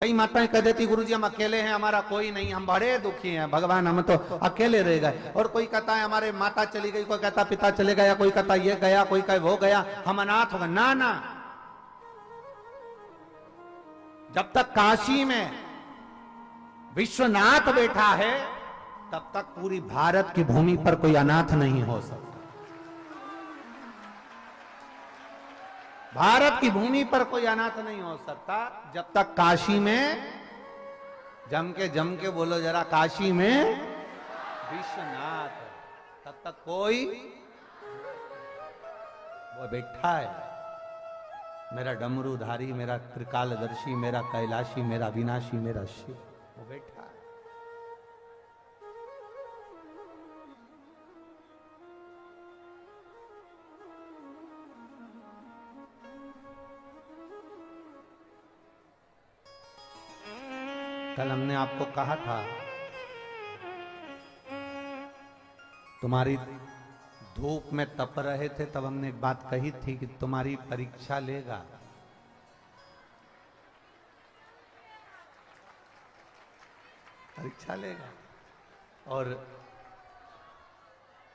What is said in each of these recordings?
कई माताएं कह देती गुरुजी हम अकेले हैं, हमारा कोई नहीं, हम बड़े दुखी हैं भगवान, हम तो अकेले रह गए। और कोई कहता है हमारे माता चली गई, कोई कहता पिता चले गया, कोई कहता ये गया, कोई कहे वो गया, हम अनाथ हो गए। ना ना, जब तक काशी में विश्वनाथ बैठा है तब तक पूरी भारत की भूमि पर कोई अनाथ नहीं हो सकता। भारत की भूमि पर कोई अनाथ नहीं हो सकता जब तक काशी में, जम के बोलो जरा, काशी में विश्वनाथ, तब तक कोई वो बैठा है, मेरा डमरूधारी, मेरा त्रिकालदर्शी, मेरा कैलाशी, मेरा विनाशी, मेरा शिव, वो बैठा है। कल हमने आपको कहा था तुम्हारी धूप में तप रहे थे, तब हमने एक बात कही थी कि तुम्हारी परीक्षा लेगा। परीक्षा लेगा। और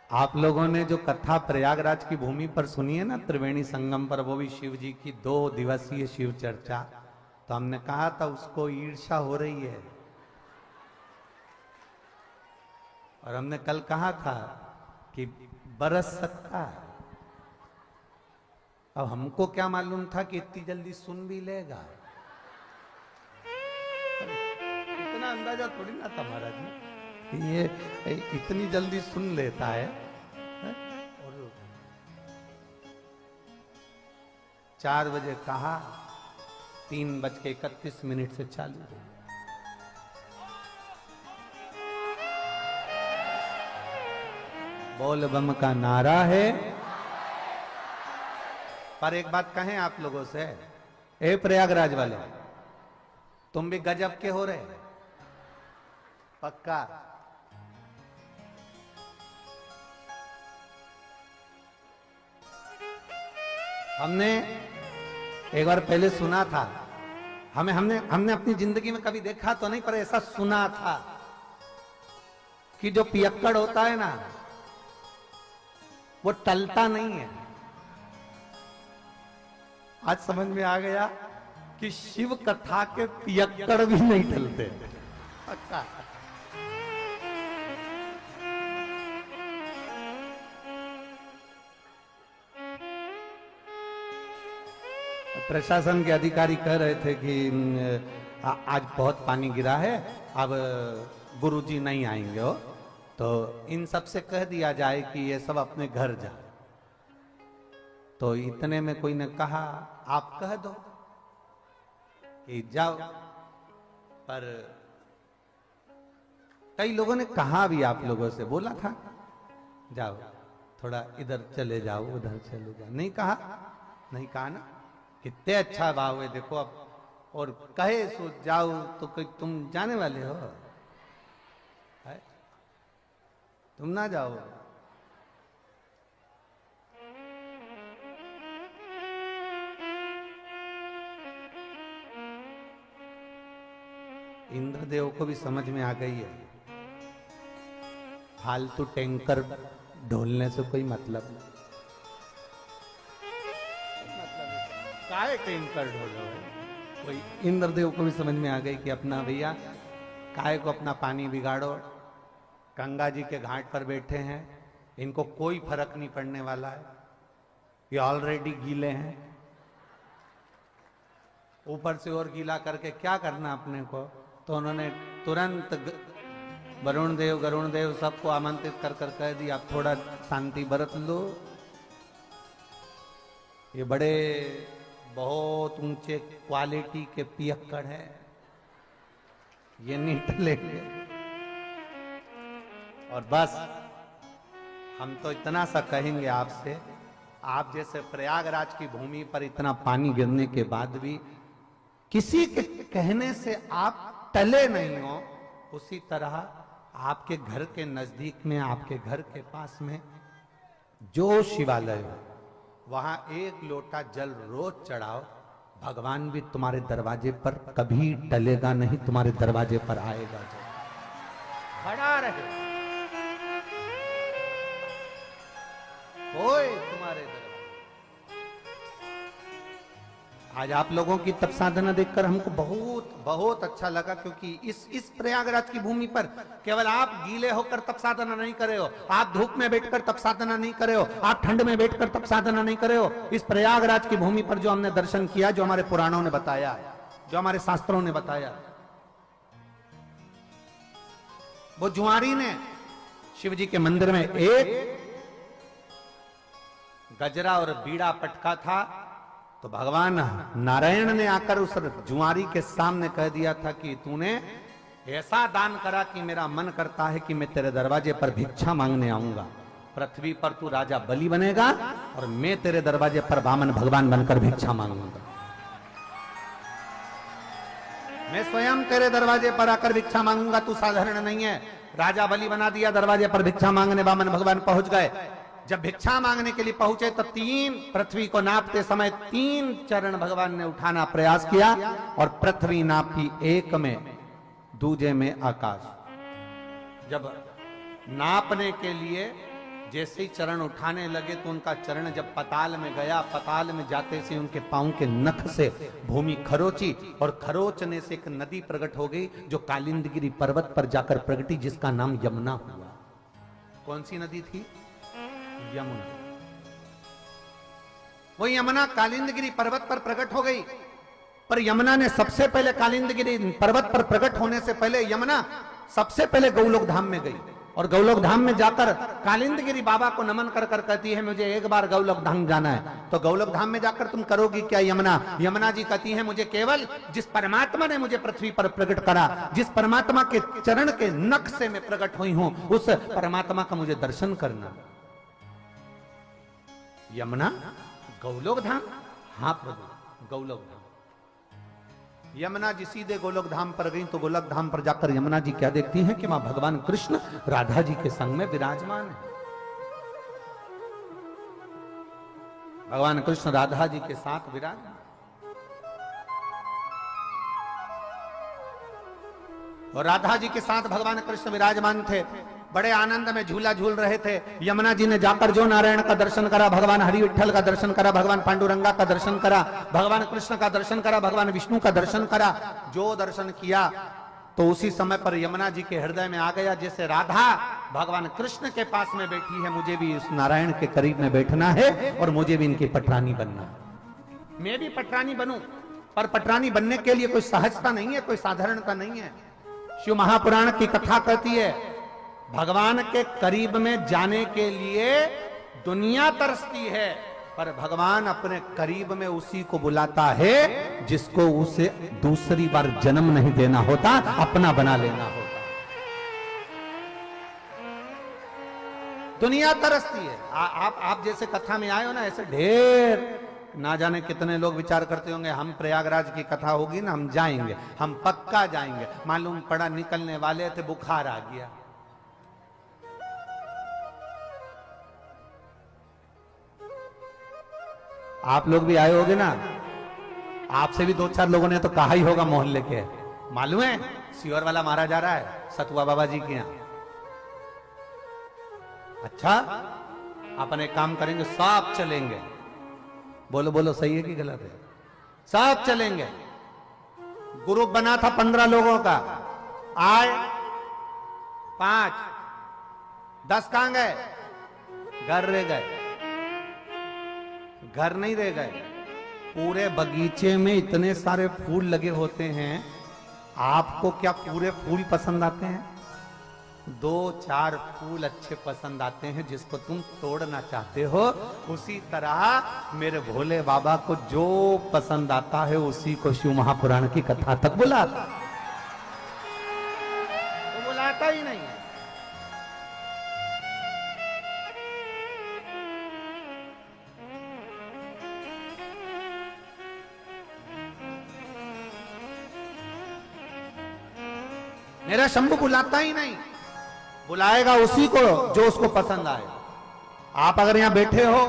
आप लोगों ने जो कथा प्रयागराज की भूमि पर सुनी है ना, त्रिवेणी संगम पर, वो भी शिव जी की 2 दिवसीय शिव चर्चा, तो हमने कहा था उसको ईर्ष्या हो रही है। और हमने कल कहा था कि बरस सकता है। अब हमको क्या मालूम था कि इतनी जल्दी सुन भी लेगा, इतना अंदाजा थोड़ी ना था महाराज जी, ये इतनी जल्दी सुन लेता है। और 4 बजे कहा, 3:31 से चालू हो। बोल बम का नारा है। पर एक बात कहें आप लोगों से, ए प्रयागराज वाले, तुम भी गजब के हो रहे, पक्का? हमने एक बार पहले सुना था, हमने अपनी जिंदगी में कभी देखा तो नहीं, पर ऐसा सुना था कि जो पियक्कड़ होता है ना, वो टलता नहीं है। आज समझ में आ गया कि शिव कथा के पियक्कड़ भी नहीं टलते। पक्का। प्रशासन के अधिकारी कह रहे थे कि आज बहुत पानी गिरा है, अब गुरुजी नहीं आएंगे हो, तो इन सब से कह दिया जाए कि ये सब अपने घर जाए। तो इतने में कोई ने कहा आप कह दो कि जाओ, पर कई लोगों ने कहा भी, आप लोगों से बोला था जाओ थोड़ा इधर चले जाओ, उधर चले जाओ, नहीं कहा ना। कितने अच्छा भाव है देखो। अब और कहे सो जाओ तो कोई तुम जाने वाले हो है? तुम ना जाओ। इंद्रदेव को भी समझ में आ गई है, फालतू टैंकर ढोलने से कोई मतलब नहीं। काहे टैंकर ढोलो है? कोई इंद्रदेव को भी समझ में आ गई कि अपना भैया काहे को अपना पानी बिगाड़ो। गंगा जी के घाट पर बैठे हैं, इनको कोई फर्क नहीं पड़ने वाला है, ये ऑलरेडी गीले हैं, ऊपर से और गीला करके क्या करना अपने को। तो उन्होंने तुरंत वरुण देव, गरुण देव सबको आमंत्रित कर कह दिया आप थोड़ा शांति बरत लो। ये बड़े बहुत ऊंचे क्वालिटी के पियक्कड़ है, ये नहीं टलेंगे। और बस हम तो इतना सा कहेंगे आपसे, आप जैसे प्रयागराज की भूमि पर इतना पानी गिरने के बाद भी किसी के कहने से आप टले नहीं हो, उसी तरह आपके घर के नजदीक में, आपके घर के पास में जो शिवालय हो, वहां 1 लोटा जल रोज चढ़ाओ, भगवान भी तुम्हारे दरवाजे पर कभी टलेगा नहीं, तुम्हारे दरवाजे पर आएगा, जो खड़ा रहे कोई तुम्हारे दरवाजे। आज आप लोगों की तप साधना देखकर हमको बहुत बहुत अच्छा लगा, क्योंकि इस प्रयागराज की भूमि पर केवल आप गीले होकर तप साधना नहीं करे हो, आप धूप में बैठकर तप साधना नहीं करे हो, आप ठंड में बैठकर तप साधना नहीं करे हो। इस प्रयागराज की भूमि पर जो हमने दर्शन किया, जो हमारे पुराणों ने बताया, जो हमारे शास्त्रों ने बताया, वो जुआरी ने शिव जी के मंदिर में एक गजरा और बीड़ा पटका था, तो भगवान नारायण ने आकर उस जुआरी के सामने कह दिया था कि तूने ऐसा दान करा कि मेरा मन करता है कि मैं तेरे दरवाजे पर भिक्षा मांगने आऊंगा। पृथ्वी पर तू राजा बलि बनेगा और मैं तेरे दरवाजे पर वामन भगवान बनकर भिक्षा मांगूंगा। मैं स्वयं तेरे दरवाजे पर आकर भिक्षा मांगूंगा, तू साधारण नहीं है। राजा बलि बना दिया, दरवाजे पर भिक्षा मांगने वामन भगवान पहुंच गए। जब भिक्षा मांगने के लिए पहुंचे तो पृथ्वी को नापते समय 3 चरण भगवान ने उठाना प्रयास किया, और पृथ्वी नापी एक में, दूजे में आकाश। जब नापने के लिए जैसे ही चरण उठाने लगे तो उनका चरण जब पताल में गया, पताल में जाते से उनके पांव के नख से भूमि खरोची, और खरोचने से एक नदी प्रकट हो गई, जो कालिंदगिरी पर्वत पर जाकर प्रगटी, जिसका नाम यमुना हुआ। कौन सी नदी थी? यमुना। वो यमुना कालिंदगिरी पर्वत पर प्रकट हो गई, पर यमुना ने सबसे पहले, कालिंदगिरी पर्वत पर प्रकट होने से पहले यमुना सबसे पहले गौलोक धाम में गई, और गौलोक धाम में जाकर कालिंदगिरी बाबा को नमन कर कर कहती है मुझे एक बार गौलोक धाम जाना है। तो गौलोक धाम में जाकर तुम करोगी क्या यमुना? यमुना जी कहती है मुझे केवल जिस परमात्मा ने मुझे पृथ्वी पर प्रकट करा, जिस परमात्मा के चरण के नख से मैं प्रकट हुई हूं, उस परमात्मा का मुझे दर्शन करना। यमुना गौलोक धाम? हाँ प्रभु, गौलोक धाम। यमुना जी सीधे गोलोक धाम पर गई, तो गोलोक धाम पर जाकर यमुना जी क्या देखती हैं कि मां भगवान कृष्ण राधा जी के संग में विराजमान है। भगवान कृष्ण राधा जी के साथ विराजमान, और राधा जी के साथ भगवान कृष्ण विराजमान थे, बड़े आनंद में झूला झूल रहे थे। यमुना जी ने जाकर जो नारायण का दर्शन करा, भगवान हरि विठल का दर्शन करा, भगवान पांडुरंगा का दर्शन करा, भगवान कृष्ण का दर्शन करा, भगवान विष्णु का दर्शन करा, जो दर्शन किया, तो उसी समय पर यमुना जी के हृदय में आ गया, जैसे राधा भगवान कृष्ण के पास में बैठी है, मुझे भी उस नारायण के करीब में बैठना है, और मुझे भी इनकी पटरानी बनना है। मैं भी पटरानी बनूं, पर पटरानी बनने के लिए कोई सहजता नहीं है, कोई साधारणता नहीं है। शिव महापुराण की कथा कहती है, भगवान के करीब में जाने के लिए दुनिया तरसती है, पर भगवान अपने करीब में उसी को बुलाता है जिसको उसे दूसरी बार जन्म नहीं देना होता, अपना बना लेना होता। दुनिया तरसती है। आप जैसे कथा में आए हो ना, ऐसे ढेर ना जाने कितने लोग विचार करते होंगे हम प्रयागराज की कथा होगी ना, हम जाएंगे, हम पक्का जाएंगे। मालूम पड़ा निकलने वाले थे, बुखार आ गया। आप लोग भी आए होगे ना, आपसे भी 2-4 लोगों ने तो कहा ही होगा मोहल्ले के, मालूम है सीवर वाला मारा जा रहा है सतुआ बाबा जी के यहां। अच्छा, अपन एक काम करेंगे, सब चलेंगे। बोलो बोलो, सही है कि गलत है? सब चलेंगे। ग्रुप बना था 15 लोगों का, आए 5, 10 कहां गए? घर रह गए। घर नहीं रह गए, पूरे बगीचे में इतने सारे फूल लगे होते हैं, आपको क्या पूरे फूल पसंद आते हैं? 2-4 फूल अच्छे पसंद आते हैं, जिसको तुम तोड़ना चाहते हो। उसी तरह मेरे भोले बाबा को जो पसंद आता है, उसी को शिव महापुराण की कथा तक बुलाता, तो बुलाता ही नहीं है। मेरा शंभु बुलाता ही नहीं, बुलाएगा उसी को जो उसको पसंद आए। आप अगर यहां बैठे हो,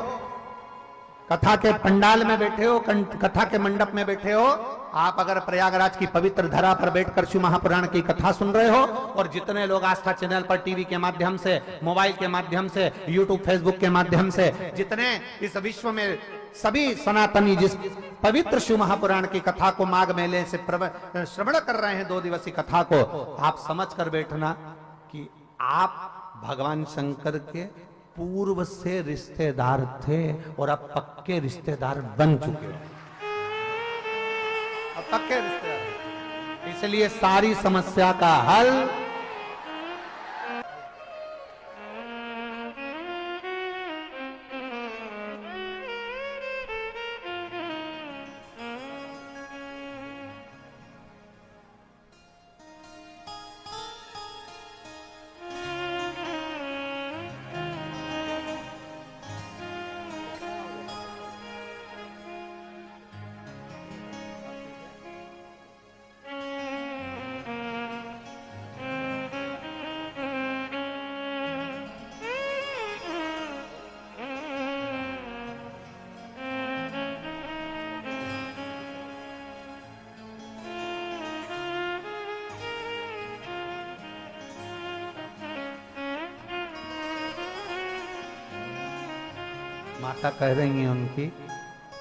कथा के पंडाल में बैठे हो, कथा के मंडप में बैठे हो, आप अगर प्रयागराज की पवित्र धरा पर बैठकर शिव महापुराण की कथा सुन रहे हो, और जितने लोग आस्था चैनल पर टीवी के माध्यम से, मोबाइल के माध्यम से, यूट्यूब फेसबुक के माध्यम से, जितने इस विश्व में सभी सनातनी जिस पवित्र शिव महापुराण की कथा को माघ मेले से श्रवण कर रहे हैं 2 दिवसीय कथा को, आप समझ कर बैठना कि आप भगवान शंकर के पूर्व से रिश्तेदार थे और अब पक्के रिश्तेदार बन चुके हो, अब पक्के रिश्तेदार। इसलिए सारी समस्या का हल माता कह रही हैं उनकी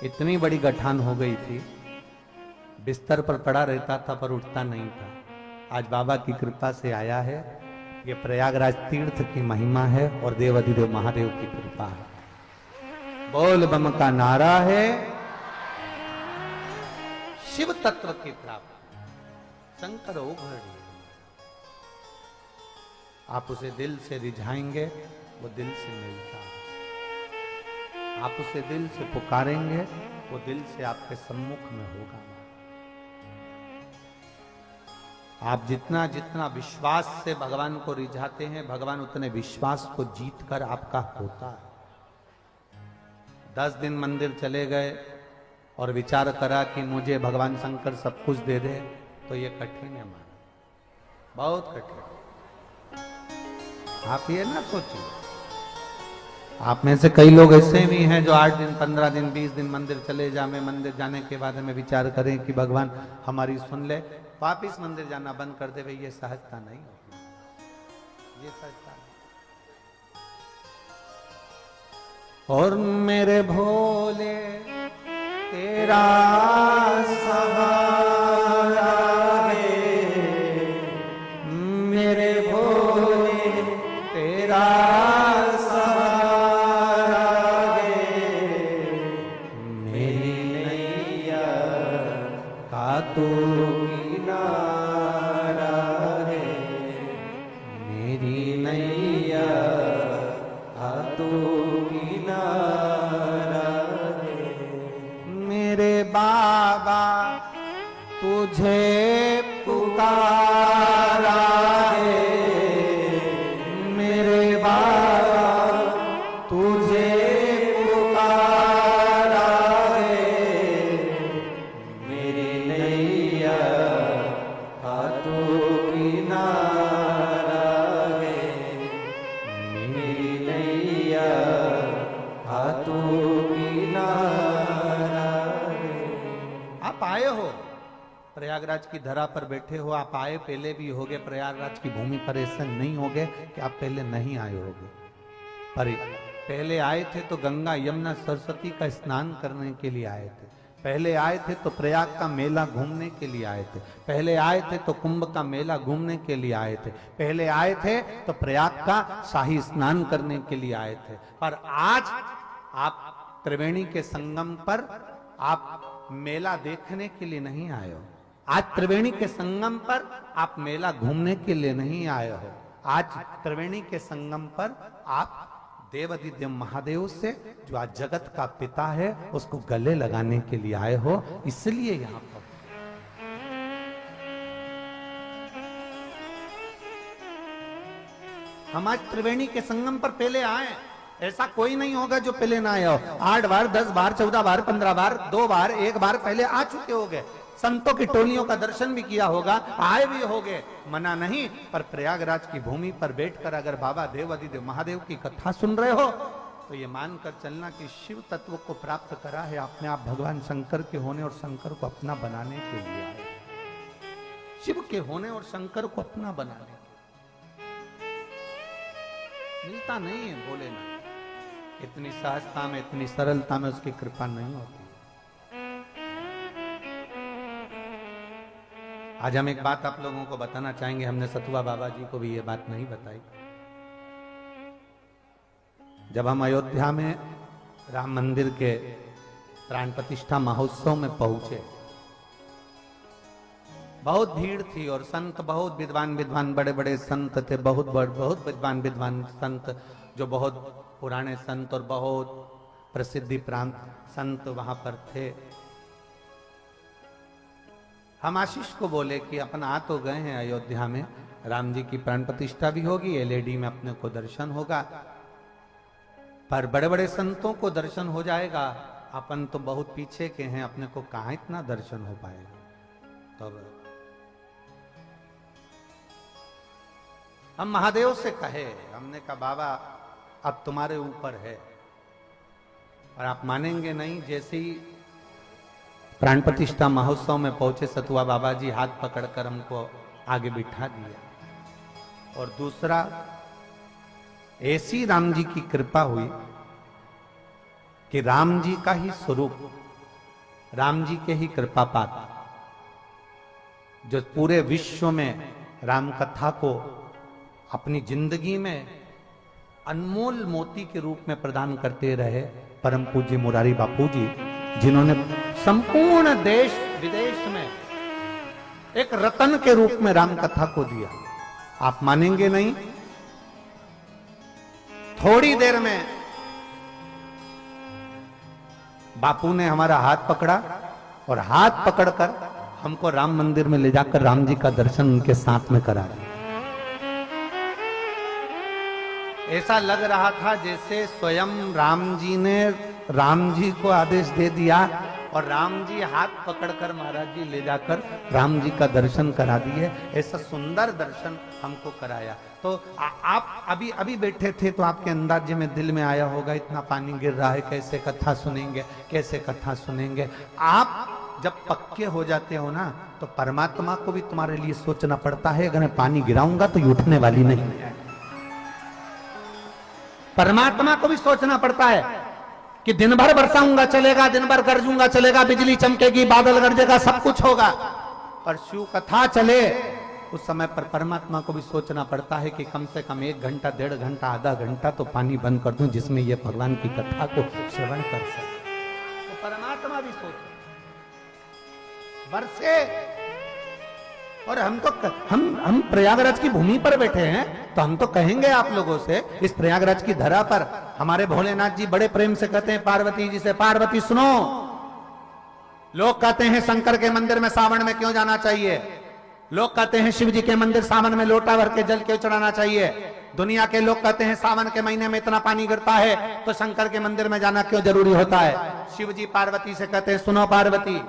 इतनी बड़ी गठान हो गई थी, बिस्तर पर पड़ा रहता था पर उठता नहीं था। आज बाबा की कृपा से आया है। ये प्रयागराज तीर्थ की महिमा है और देवाधिदेव महादेव की कृपा है। बोल बम का नारा है, शिव तत्व की प्राप्ति, शंकर ओघड़ी। आप उसे दिल से रिझाएंगे, वो दिल से मिलता है। आप उसे दिल से पुकारेंगे, वो दिल से आपके सम्मुख में होगा। आप जितना जितना विश्वास से भगवान को रिझाते हैं, भगवान उतने विश्वास को जीतकर आपका होता है। 10 दिन मंदिर चले गए और विचार करा कि मुझे भगवान शंकर सब कुछ दे दे, तो ये कठिन है हमारा, बहुत कठिन। आप ये ना सोचिए, आप में से कई लोग ऐसे भी हैं जो 8 दिन 15 दिन 20 दिन मंदिर चले जाए, मंदिर जाने के बाद में विचार करें कि भगवान हमारी सुन ले, वापिस मंदिर जाना बंद कर दे। भाई ये सहजता नहीं होती, ये सहजता नहीं। और मेरे भोले तेरा सहारा है, मेरे भोले तेरा तो किनारा है, मेरी नैया तो किनारा है। मेरे बाबा तुझे पुकारा है, मेरे बाबा तुझे प्रयागराज की धरा पर बैठे हो। आप आए पहले भी होगे प्रयागराज की भूमि पर, ऐसा नहीं होगे कि आप पहले नहीं आए होगे। पर पहले आए थे तो गंगा यमुना सरस्वती का स्नान करने के लिए आए थे, पहले आए थे तो प्रयाग का मेला घूमने के लिए आए थे, पहले आए थे तो कुंभ का मेला घूमने के लिए आए थे, पहले आए थे तो प्रयाग का शाही स्नान करने के लिए आए थे। पर आज आप त्रिवेणी के संगम पर आप मेला देखने के लिए नहीं आए हो। आज त्रिवेणी के संगम पर आप मेला घूमने के लिए नहीं आए हो। आज त्रिवेणी के संगम पर आप देवाधिदेव महादेव से, जो आज जगत का पिता है, उसको गले लगाने के लिए आए हो। इसलिए यहां पर हम आज त्रिवेणी के संगम पर पहले आए। ऐसा कोई नहीं होगा जो पहले ना आया हो। 8 बार 10 बार 14 बार 15 बार 2 बार 1 बार पहले आ चुके होंगे। संतों की टोलियों का दर्शन भी किया होगा, आए भी होगे, मना नहीं। पर प्रयागराज की भूमि पर बैठकर अगर बाबा देवाधिदेव महादेव की कथा सुन रहे हो, तो ये मानकर चलना कि शिव तत्व को प्राप्त करा है आपने, आप भगवान शंकर के होने और शंकर को अपना बनाने के लिए आए। शिव के होने और शंकर को अपना बनाने मिलता नहीं है भोलेनाथ। इतनी सहजता में, इतनी सरलता में उसकी कृपा नहीं होती। आज हम एक बात आप लोगों को बताना चाहेंगे, हमने सतुआ बाबा जी को भी ये बात नहीं बताई। जब हम अयोध्या में राम मंदिर के प्राण प्रतिष्ठा महोत्सव में पहुंचे, बहुत भीड़ थी और संत बहुत विद्वान बड़े बड़े संत थे, बहुत विद्वान संत, जो बहुत पुराने संत और बहुत प्रसिद्धि प्रांत संत वहां पर थे। हम आशीष को बोले कि अपन आ तो गए हैं अयोध्या में, राम जी की प्राण प्रतिष्ठा भी होगी, एलईडी में अपने को दर्शन होगा, पर बड़े बड़े संतों को दर्शन हो जाएगा, अपन तो बहुत पीछे के हैं, अपने को कहां इतना दर्शन हो पाएगा। तब हम महादेव से कहे, हमने कहा बाबा अब तुम्हारे ऊपर है, और आप मानेंगे नहीं, जैसे ही प्राण प्रतिष्ठा महोत्सव में पहुंचे सतुआ बाबा जी हाथ पकड़कर हमको आगे बिठा दिया। और दूसरा, ऐसी राम जी की कृपा हुई कि राम जी का ही स्वरूप, राम जी के ही कृपा पात्र, जो पूरे विश्व में राम कथा को अपनी जिंदगी में अनमोल मोती के रूप में प्रदान करते रहे, परम पूज्य मुरारी बापू जी, जिन्होंने संपूर्ण देश विदेश में एक रतन के रूप में राम कथा को दिया। आप मानेंगे नहीं, थोड़ी देर में बापू ने हमारा हाथ पकड़ा और हाथ पकड़कर हमको राम मंदिर में ले जाकर राम जी का दर्शन उनके साथ में करा। ऐसा लग रहा था जैसे स्वयं राम जी ने राम जी को आदेश दे दिया और राम जी हाथ पकड़कर महाराज जी ले जाकर राम जी का दर्शन करा दिए। ऐसा सुंदर दर्शन हमको कराया। तो आप अभी अभी बैठे थे तो आपके अंदाजे में दिल में आया होगा इतना पानी गिर रहा है, कैसे कथा सुनेंगे, कैसे कथा सुनेंगे। आप जब पक्के हो जाते हो ना, तो परमात्मा को भी तुम्हारे लिए सोचना पड़ता है, अगर मैं पानी गिराऊंगा तो ये उठने वाली नहीं है। परमात्मा को भी सोचना पड़ता है कि दिन भर बरसाऊंगा चलेगा, दिन भर गरजूंगा चलेगा, बिजली चमकेगी, बादल गरजेगा, सब कुछ होगा, पर शिव कथा चले उस समय पर परमात्मा को भी सोचना पड़ता है कि कम से कम 1 घंटा, 1.5 घंटा, आधा घंटा तो पानी बंद कर दूं जिसमें ये भगवान की कथा को श्रवण कर सके। तो परमात्मा भी सोचे बरसे। और हम तो हम प्रयागराज की भूमि पर बैठे हैं, तो हम तो कहेंगे आप लोगों से, इस प्रयागराज की धरा पर हमारे भोलेनाथ जी बड़े प्रेम से कहते हैं पार्वती जी से, पार्वती सुनो, लोग कहते हैं शंकर के मंदिर में सावन में क्यों जाना चाहिए, लोग कहते हैं शिव जी के मंदिर सावन में लोटा भर के जल क्यों चढ़ाना चाहिए, दुनिया के लोग कहते हैं सावन के महीने में इतना पानी गिरता है तो शंकर के मंदिर में जाना क्यों जरूरी होता है। शिव जी पार्वती से कहते हैं सुनो पार्वती,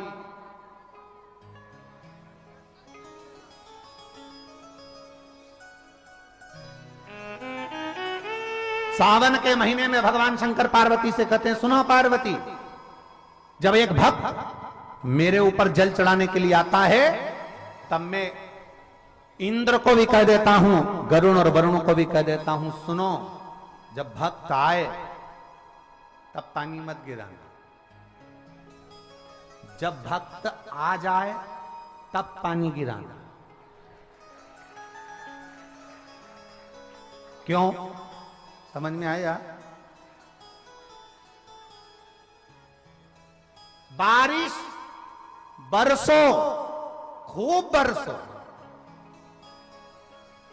सावन के महीने में भगवान शंकर पार्वती से कहते हैं सुनो पार्वती, जब एक भक्त मेरे ऊपर जल चढ़ाने के लिए आता है तब मैं इंद्र को भी कह देता हूं, गरुण और वरुण को भी कह देता हूं, सुनो जब भक्त आए तब पानी मत गिराना, जब भक्त आ जाए तब पानी गिराना। क्यों? समझ में आया? बारिश बरसो, खूब बरसो,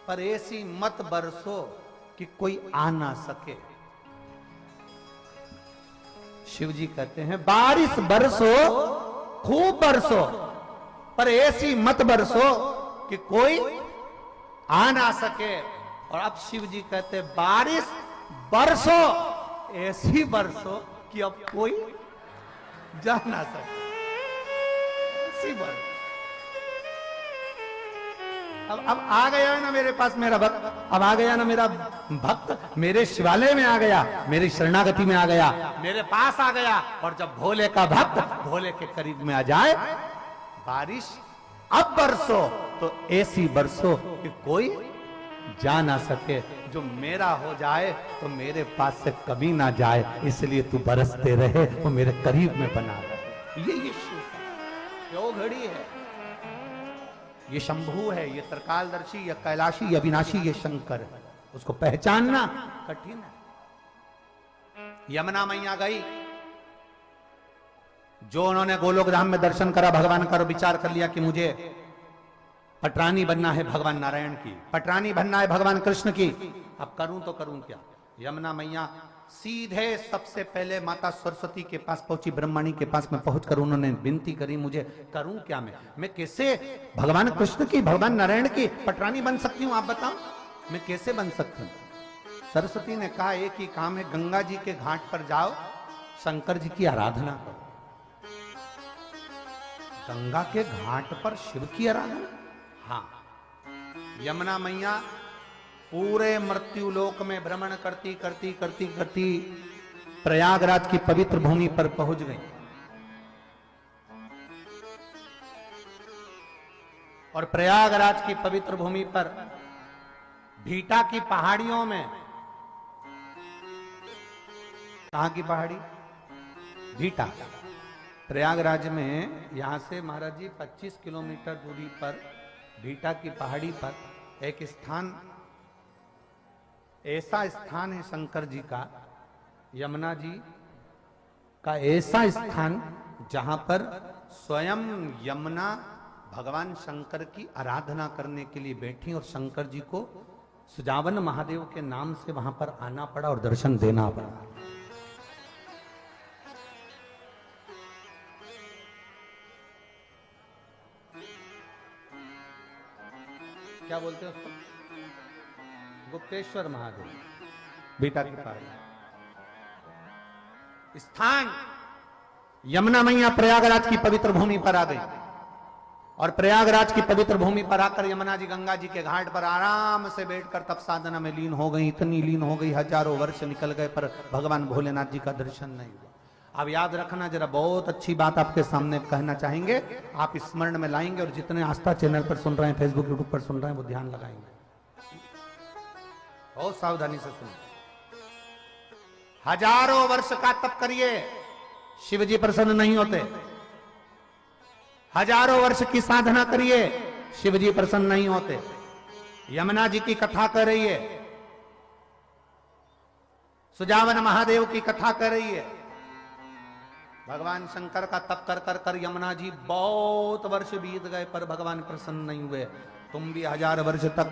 पर ऐसी मत बरसो कि कोई आ ना सके। शिव जी कहते हैं बारिश बरसो, खूब बरसो, पर ऐसी मत बरसो कि कोई आ ना सके। और अब शिव जी कहते हैं बारिश बरसो, ऐसी बरसो कि अब कोई जा ना सके। ऐसी बरसो। अब आ गया ना मेरे पास मेरा भक्त, अब आ गया ना मेरा भक्त, मेरे शिवालय में आ गया, मेरी शरणागति में आ गया, मेरे पास आ गया। और जब भोले का भक्त भोले के करीब में आ जाए, बारिश अब बरसो तो ऐसी बरसो कि कोई जा ना सके, जो मेरा हो जाए तो मेरे पास से कभी ना जाए, इसलिए तू बरसते रहे, वो मेरे करीब में बना रहे। ये शिव का यो घड़ी है, ये शंभू है, ये त्रिकालदर्शी, ये कैलाशी, ये अविनाशी, ये शंकर है। उसको पहचानना कठिन है। यमुना मैया गई, जो उन्होंने गोलोक धाम में दर्शन करा भगवान का, विचार कर लिया कि मुझे पटरानी बनना है भगवान नारायण की, पटरानी बनना है भगवान कृष्ण की, अब करूं तो करूं क्या। यमुना मैया सीधे सबसे पहले माता सरस्वती के पास पहुंची, ब्रह्मणी के पास में पहुंचकर उन्होंने विनती करी, मुझे करूं क्या, मैं कैसे भगवान कृष्ण की, भगवान नारायण की पटरानी बन सकती हूं, आप बताओ मैं कैसे बन सकती हूं। सरस्वती ने कहा एक ही काम है, गंगा जी के घाट पर जाओ, शंकर जी की आराधना करो। गंगा के घाट पर शिव की आराधना, हाँ। यमुना मैया पूरे मृत्यु लोक में भ्रमण करती करती करती करती प्रयागराज की पवित्र भूमि पर पहुंच गई, और प्रयागराज की पवित्र भूमि पर भीटा की पहाड़ियों में, कहां की पहाड़ी, भीटा, प्रयागराज में यहां से महाराज जी 25 किलोमीटर दूरी पर भीटा की पहाड़ी पर एक स्थान, ऐसा स्थान है शंकर जी का, यमुना जी का ऐसा स्थान जहां पर स्वयं यमुना भगवान शंकर की आराधना करने के लिए बैठी, और शंकर जी को सुजावन महादेव के नाम से वहां पर आना पड़ा और दर्शन देना पड़ा। क्या बोलते हैं उसको, गुप्तेश्वर महादेव, बीटा की पहाड़ी स्थान। यमुना मैया प्रयागराज की पवित्र भूमि पर आ गई, और प्रयागराज की पवित्र भूमि पर आकर यमुना जी गंगा जी के घाट पर आराम से बैठकर तप साधना में लीन हो गई। इतनी लीन हो गई, हजारों वर्ष निकल गए पर भगवान भोलेनाथ जी का दर्शन नहीं हुआ। अब याद रखना, जरा बहुत अच्छी बात आपके सामने कहना चाहेंगे, आप स्मरण में लाएंगे, और जितने आस्था चैनल पर सुन रहे हैं, फेसबुक यूट्यूब पर सुन रहे हैं, वो ध्यान लगाएंगे, बहुत सावधानी से सुनिए। हजारों वर्ष का तप करिए, शिव जी प्रसन्न नहीं होते। हजारों वर्ष की साधना करिए, शिव जी प्रसन्न नहीं होते। यमुना जी की कथा कर रही है, सुजावन महादेव की कथा कर रही है, भगवान शंकर का तप कर कर कर यमुना जी बहुत वर्ष बीत गए पर भगवान प्रसन्न नहीं हुए। तुम भी 1000 वर्ष तक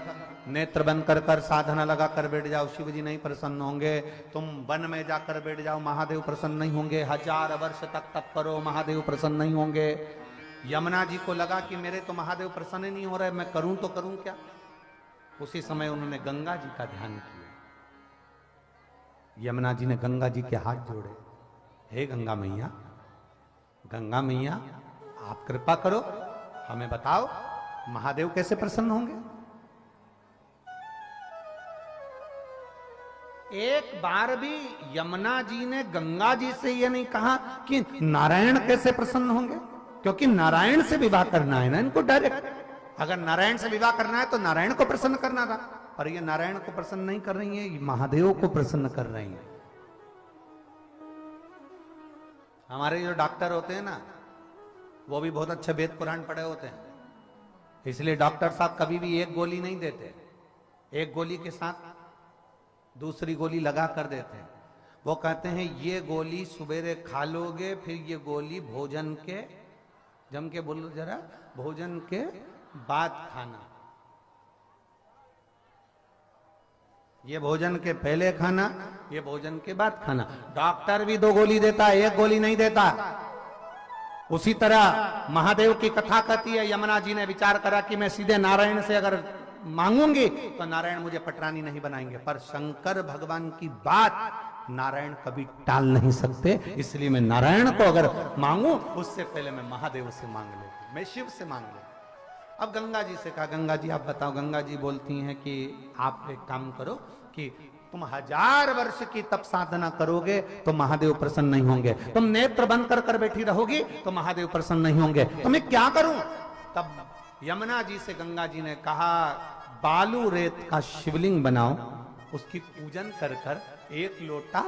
नेत्र बंद कर कर साधना लगा कर बैठ जाओ, शिव जी नहीं प्रसन्न होंगे। तुम वन में जाकर बैठ जाओ, महादेव प्रसन्न नहीं होंगे। 1000 वर्ष तक तप करो, महादेव प्रसन्न नहीं होंगे। यमुना जी को लगा कि मेरे तो महादेव प्रसन्न नहीं हो रहे, मैं करूं तो करूं क्या। उसी समय उन्होंने गंगा जी का ध्यान किया। यमुना जी ने गंगा जी के हाथ जोड़े, हे गंगा मैया, गंगा मैया आप कृपा करो, हमें बताओ महादेव कैसे प्रसन्न होंगे। एक बार भी यमुना जी ने गंगा जी से यह नहीं कहा कि नारायण कैसे प्रसन्न होंगे, क्योंकि नारायण से विवाह करना है ना इनको डायरेक्ट। अगर नारायण से विवाह करना है तो नारायण को प्रसन्न करना था, पर ये नारायण को प्रसन्न नहीं कर रही है, महादेव को प्रसन्न कर रही है। हमारे जो डॉक्टर होते हैं ना, वो भी बहुत अच्छे वेद पुराण पढ़े होते हैं, इसलिए डॉक्टर साहब कभी भी एक गोली नहीं देते, एक गोली के साथ दूसरी गोली लगा कर देते हैं। वो कहते हैं ये गोली सुबेरे खा लोगे, फिर ये गोली भोजन के, जम के बोलो जरा, भोजन के बाद खाना। ये भोजन के पहले खाना, ये भोजन के बाद खाना। डॉक्टर भी 2 गोली देता है, 1 गोली नहीं देता। उसी तरह महादेव की कथा कहती है, यमुना जी ने विचार करा कि मैं सीधे नारायण से अगर मांगूंगी तो नारायण मुझे पटरानी नहीं बनाएंगे, पर शंकर भगवान की बात नारायण कभी टाल नहीं सकते, इसलिए मैं नारायण को अगर मांगू उससे पहले मैं महादेव से मांग लेती, मैं शिव से मांग लेती। अब गंगा जी से कहा, गंगा जी आप बताओ। गंगा जी बोलती हैं कि आप एक काम करो कि तुम 1000 वर्ष की तप साधना करोगे तो महादेव प्रसन्न नहीं होंगे, तुम नेत्र बंद कर कर बैठी रहोगी तो महादेव प्रसन्न नहीं होंगे, तो मैं क्या करूं? तब यमुना जी से गंगा जी ने कहा, बालू रेत का शिवलिंग बनाओ, उसकी पूजन कर कर एक लोटा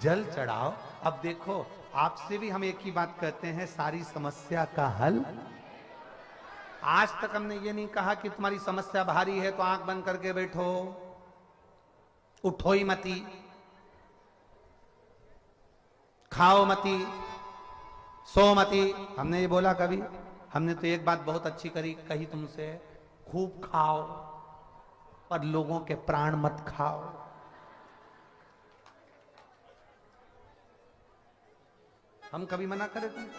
जल चढ़ाओ। अब देखो, आपसे भी हम एक ही बात कहते हैं, सारी समस्या का हल। आज तक हमने ये नहीं कहा कि तुम्हारी समस्या भारी है तो आंख बंद करके बैठो, उठो ही मती, खाओ मती, सो मती। हमने ये बोला कभी? हमने तो एक बात बहुत अच्छी कही तुमसे, खूब खाओ पर लोगों के प्राण मत खाओ। हम कभी मना करे थे?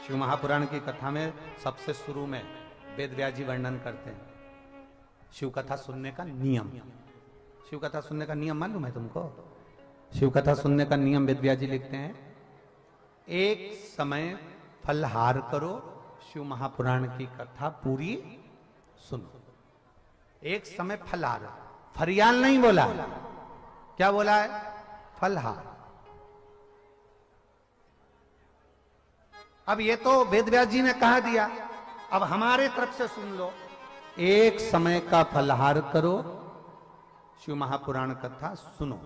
शिव महापुराण की कथा में सबसे शुरू में वेद व्यास जी वर्णन करते हैं शिव कथा सुनने का नियम। शिव कथा सुनने का नियम मालूम है तुमको? शिव कथा सुनने का नियम वेद व्यास जी लिखते हैं, एक समय फलहार करो, शिव महापुराण की कथा पूरी सुनो। एक समय फलहार, फरियाल नहीं बोला, क्या बोला है? फलहार। अब ये तो वेद व्यास जी ने कहा दिया, अब हमारे तरफ से सुन लो, एक समय का फलहार करो, शिव महापुराण कथा सुनो।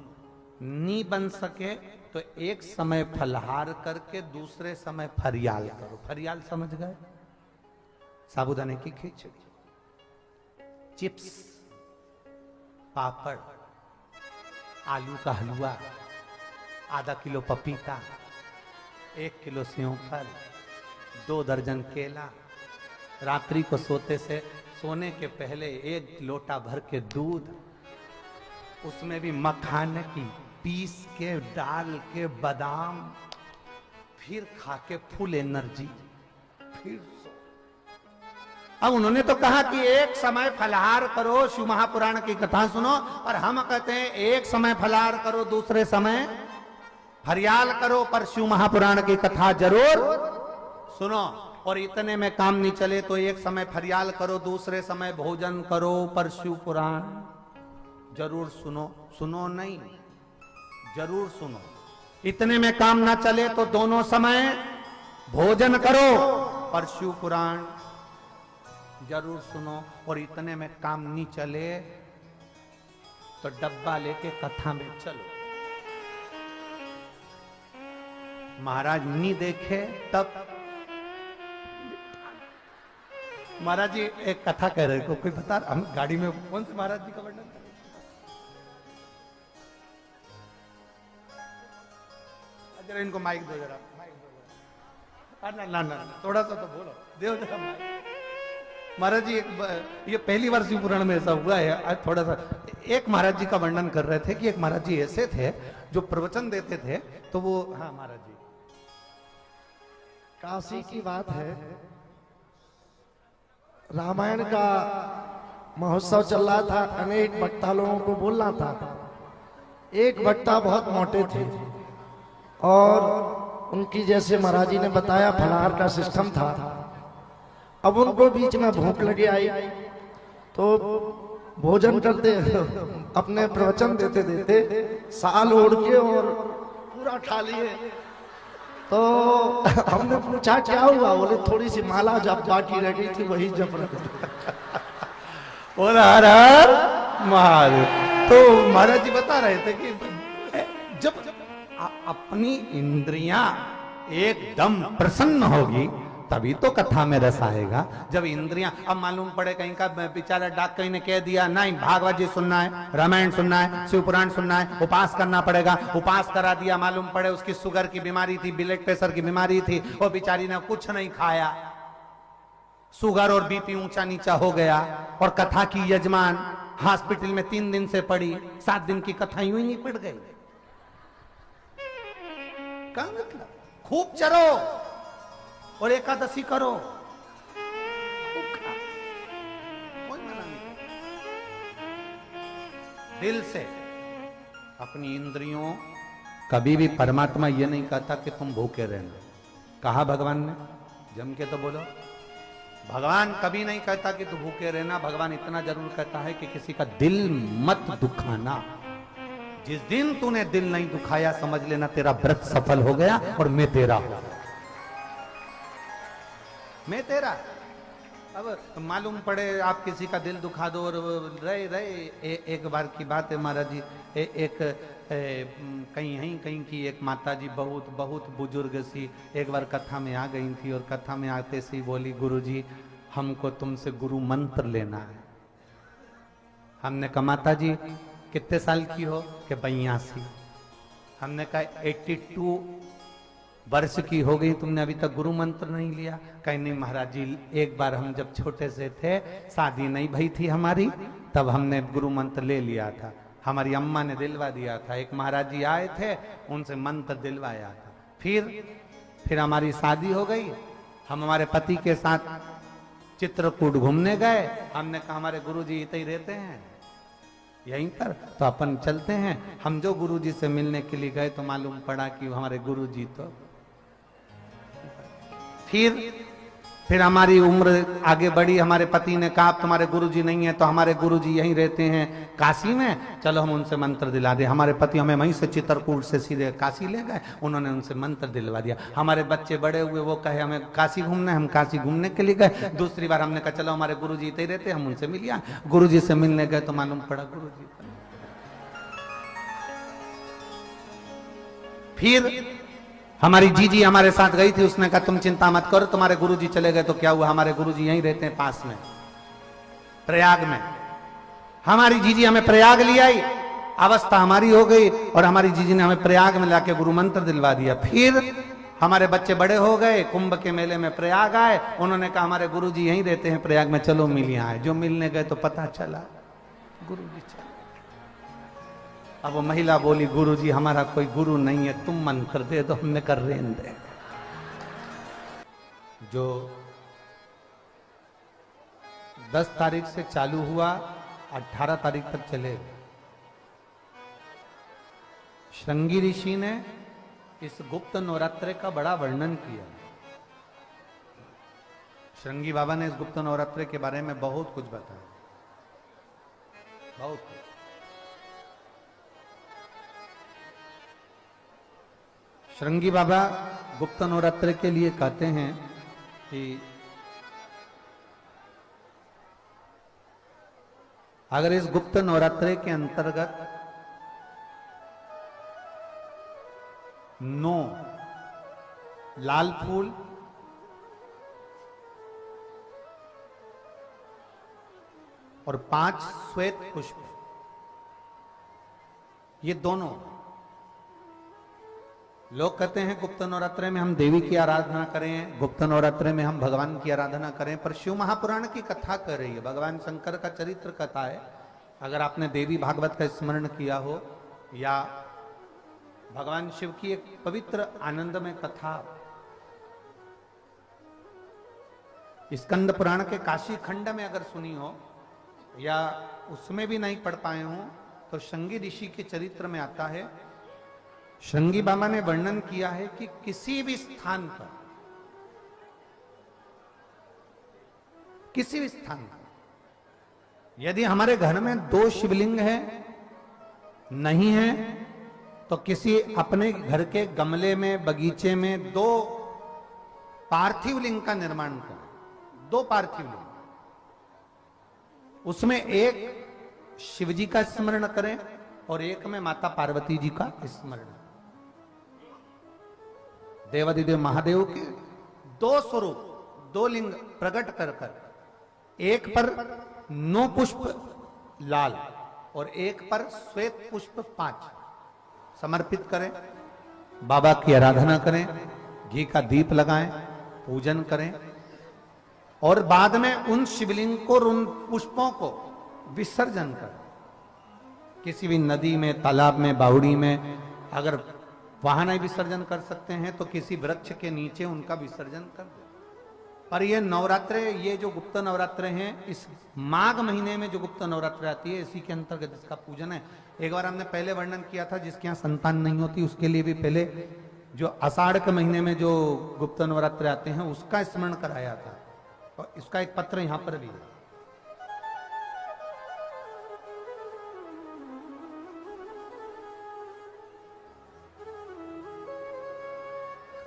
नहीं बन सके तो एक समय फलहार करके दूसरे समय फरियाल करो। फरियाल समझ गए? साबूदाने की खिचड़ी, चिप्स, पापड़, आलू का हलवा, आधा किलो पपीता, 1 किलो सेवफल, 2 दर्जन केला, रात्रि को सोने के पहले 1 लोटा भर के दूध, उसमें भी मखाने की पीस के डाल के बादाम, फिर खा के फुल एनर्जी, फिर सो। अब उन्होंने तो कहा कि एक समय फलहार करो, शिव महापुराण की कथा सुनो, और हम कहते हैं एक समय फलहार करो, दूसरे समय फरियाल करो, पर शिव महापुराण की कथा जरूर सुनो। और इतने में काम नहीं चले तो एक समय फरियाल करो, दूसरे समय भोजन करो, पर शिव पुराण जरूर सुनो। सुनो नहीं, जरूर सुनो। इतने में काम ना चले तो दोनों समय भोजन करो, पर शिव पुराण जरूर सुनो। और इतने में काम नहीं चले तो डब्बा लेके कथा में चलो। महाराज नहीं देखे तब महाराज जी एक कथा कह रहे, कोई बता, हम गाड़ी में कौन से महाराज जी का वर्णन करें? जरा इनको माइक दो, जरा माइक दो जरा। ना ना ना, थोड़ा सा तो बोलो, दो जरा माइक। महाराज जी ये पहली बार शिव पुराण में ऐसा हुआ है। आज थोड़ा सा एक महाराज जी का वर्णन कर रहे थे कि एक महाराज जी ऐसे थे जो प्रवचन देते थे, तो वो, हाँ महाराज जी, काशी की बात है, रामायण का महोत्सव चल रहा था, अनेक वक्ता लोगों को बोलना था। एक वक्ता बहुत मोटे थे और उनकी, जैसे महाराज जी ने बताया, फलाहार का सिस्टम था। अब उनको बीच में भूख लगी आई तो भोजन करते, अपने प्रवचन देते देते साल ओढ़ के और पूरा खा लिए। तो हमने पूछा क्या हुआ? बोले थोड़ी सी माला जब बाकी रह गई थी वही जप रहे थे। बोला हर महादेव। तो महाराज जी बता रहे थे कि जब अपनी इंद्रियां एकदम प्रसन्न होगी तभी तो कथा में रस आएगा। जब इंद्रियां, अब मालूम पड़े कहीं का बेचारा डाक कहीं ने कह दिया नहीं भागवत जी सुनना है, रामायण सुनना है, शिव पुराण सुनना है, उपास करना पड़ेगा, उपास करा दिया, मालूम पड़े उसकी शुगर की बीमारी थी, ब्लड प्रेशर की बीमारी थी, वो बेचारी ने कुछ नहीं खाया, शुगर और बीपी ऊंचा नीचा हो गया, और कथा की यजमान हॉस्पिटल में 3 दिन से पड़ी, 7 दिन की कथा यूं ही नहीं पिट गई। क्या मतलब? खूब चरो और एकादशी करो, कोई मना नहीं। दिल से अपनी इंद्रियों कभी भी परमात्मा ये नहीं कहता कि तुम भूखे रहना। कहा भगवान ने? जम के तो बोलो। भगवान कभी नहीं कहता कि तू भूखे रहना। भगवान इतना जरूर कहता है कि किसी का दिल मत दुखाना। जिस दिन तूने दिल नहीं दुखाया समझ लेना तेरा व्रत सफल हो गया और मैं तेरा, मैं तेरा। अब मालूम पड़े आप किसी का दिल दुखा दो और एक बार की बात है महाराज जी, एक कहीं की एक माता जी बहुत बहुत बुजुर्ग सी एक बार कथा में आ गई थी और कथा में आते सी बोली, गुरुजी हमको तुमसे गुरु मंत्र लेना है। हमने कहा माता जी कितने साल की हो? कि 82। हमने कहा 82 वर्ष की हो गई, तुमने अभी तक गुरु मंत्र नहीं लिया? कहीं नहीं महाराज जी, एक बार हम जब छोटे से थे, शादी नहीं भई थी हमारी, तब हमने गुरु मंत्र ले लिया था। हमारी अम्मा ने दिलवा दिया था। एक महाराज जी आए थे, उनसे मंत्र दिलवाया था। फिर हमारी शादी हो गई। हम हमारे पति के साथ चित्रकूट घूमने गए। हमने कहा हमारे गुरुजी इतने ही रहते हैं यहीं पर, तो अपन चलते हैं। हम जो गुरुजी से मिलने के लिए गए तो मालूम पड़ा कि हमारे गुरुजी तो फिर हमारी उम्र आगे बढ़ी। हमारे पति ने कहा तुम्हारे गुरुजी नहीं है तो हमारे गुरुजी यहीं रहते हैं काशी में, चलो हम उनसे मंत्र दिला दे। हमारे पति हमें वहीं से चित्रकूट से सीधे काशी ले गए, उन्होंने उनसे मंत्र दिलवा दिया। हमारे बच्चे बड़े हुए, वो कहे हमें काशी घूमना है, हम काशी घूमने के लिए गए। दूसरी बार हमने कहा चलो हमारे गुरुजी इतने ही रहते, हम उनसे मिलिए। गुरुजी से मिलने गए तो मालूम पड़ा गुरुजी। फिर हमारी जीजी हमारे साथ गई थी, उसने कहा तुम चिंता मत करो, तुम्हारे गुरुजी चले गए तो क्या हुआ, हमारे गुरुजी यहीं रहते हैं पास में प्रयाग में। हमारी जीजी हमें प्रयाग ले आई, अवस्था हमारी हो गई और हमारी जीजी ने हमें प्रयाग में लाके गुरु मंत्र दिलवा दिया। फिर हमारे बच्चे बड़े हो गए, कुंभ के मेले में प्रयाग आए, उन्होंने कहा हमारे गुरुजी यहीं रहते हैं प्रयाग में, चलो मिल यहाँ आए। जो मिलने गए तो पता चला गुरुजी चले। अब वो महिला बोली गुरुजी हमारा कोई गुरु नहीं है, तुम मंत्र दे दो। हमने कर रेन दे। जो 10 तारीख से चालू हुआ 18 तारीख तक चले। श्रृंगी ऋषि ने इस गुप्त नवरात्रे का बड़ा वर्णन किया। श्रृंगी बाबा ने इस गुप्त नवरात्रे के बारे में बहुत कुछ बताया, बहुत कुछ। श्रृंगी बाबा गुप्त नवरात्रे के लिए कहते हैं कि अगर इस गुप्त नवरात्रे के अंतर्गत 9 लाल फूल, और 5 श्वेत पुष्प, ये दोनों, लोग कहते हैं गुप्त नवरात्रे में हम देवी की आराधना करें, गुप्त नवरात्रे में हम भगवान की आराधना करें, पर शिव महापुराण की कथा कर रही है, भगवान शंकर का चरित्र कथा है। अगर आपने देवी भागवत का स्मरण किया हो या भगवान शिव की एक पवित्र आनंदमय कथा स्कंद पुराण के काशी खंड में अगर सुनी हो या उसमें भी नहीं पढ़ पाए हो तो श्रृंगी ऋषि के चरित्र में आता है। श्रृंगी बाबा ने वर्णन किया है कि किसी भी स्थान पर, किसी भी स्थान पर यदि हमारे घर में 2 शिवलिंग है नहीं है तो किसी अपने घर के गमले में, बगीचे में 2 पार्थिव लिंग का निर्माण करें। 2 पार्थिव लिंग, उसमें एक शिव जी का स्मरण करें और एक में माता पार्वती जी का स्मरण। देवादिदेव महादेव के 2 स्वरूप, 2 लिंग प्रकट कर कर, एक पर 9 पुष्प लाल और एक पर श्वेत पुष्प 5 समर्पित करें, बाबा की आराधना करें, घी का दीप लगाएं, पूजन करें और बाद में उन शिवलिंग को, उन पुष्पों को विसर्जन करें। किसी भी नदी में, तालाब में, बावड़ी में, अगर वहां नहीं विसर्जन कर सकते हैं तो किसी वृक्ष के नीचे उनका विसर्जन कर दो। पर ये नवरात्रे, ये जो गुप्त नवरात्रे हैं, इस माघ महीने में जो गुप्त नवरात्रे आती है, इसी के अंतर्गत इसका पूजन है। एक बार हमने पहले वर्णन किया था, जिसके यहाँ संतान नहीं होती उसके लिए भी पहले जो आषाढ़ के महीने में जो गुप्त नवरात्रे आते हैं उसका स्मरण कराया था, और इसका एक पत्र यहां पर भी है।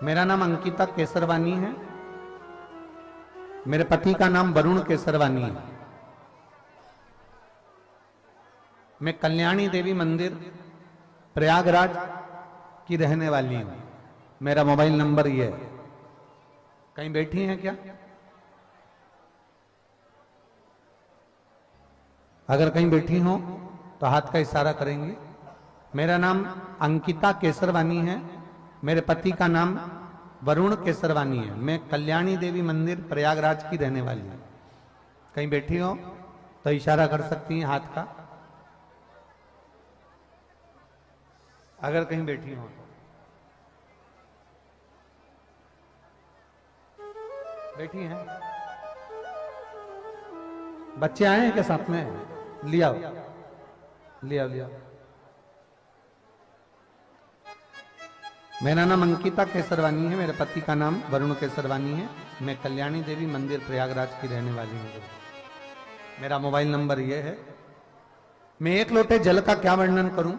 मेरा नाम अंकिता केसरवानी है, मेरे पति का नाम वरुण केसरवानी है। मैं कल्याणी देवी मंदिर प्रयागराज की रहने वाली हूं। मेरा मोबाइल नंबर ये है। कहीं बैठी हैं क्या? अगर कहीं बैठी हो तो हाथ का इशारा करेंगे। मेरा नाम अंकिता केसरवानी है, मेरे पति का नाम वरुण केसरवानी है। मैं कल्याणी देवी मंदिर प्रयागराज की रहने वाली हूं। कहीं बैठी हो तो इशारा कर सकती हैं हाथ का, अगर कहीं बैठी हो तो। बैठी हैं? बच्चे आए हैं क्या साथ में? लिया लिया लिया। मेरा नाम अंकिता केसरवानी है, मेरे पति का नाम वरुण केसरवानी है। मैं कल्याणी देवी मंदिर प्रयागराज की रहने वाली हूँ। मेरा मोबाइल नंबर यह है। मैं एक लोटे जल का क्या वर्णन करूं?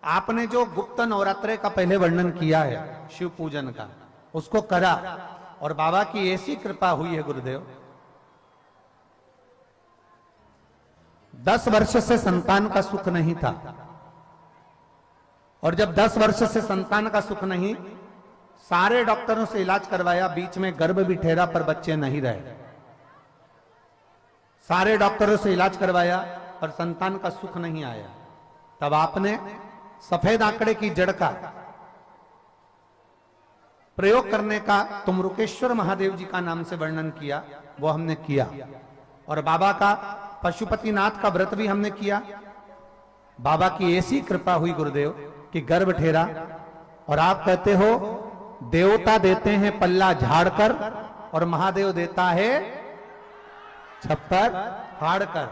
आपने जो गुप्त नवरात्रे का पहले वर्णन किया है शिव पूजन का, उसको करा और बाबा की ऐसी कृपा हुई है गुरुदेव, 10 वर्ष से संतान का सुख नहीं था, और जब 10 वर्ष से संतान का सुख नहीं, सारे डॉक्टरों से इलाज करवाया, बीच में गर्भ भी ठहरा पर बच्चे नहीं रहे। सारे डॉक्टरों से इलाज करवाया पर संतान का सुख नहीं आया। तब आपने सफेद आंकड़े की जड़ का प्रयोग करने का तुमरुकेश्वर महादेव जी का नाम से वर्णन किया, वो हमने किया। और बाबा का पशुपतिनाथ का व्रत भी हमने किया। बाबा की ऐसी कृपा हुई गुरुदेव कि गर्भ ठेरा, और आप कहते हो देवता देते हैं पल्ला झाड़कर और महादेव देता है छप्पर फाड़कर।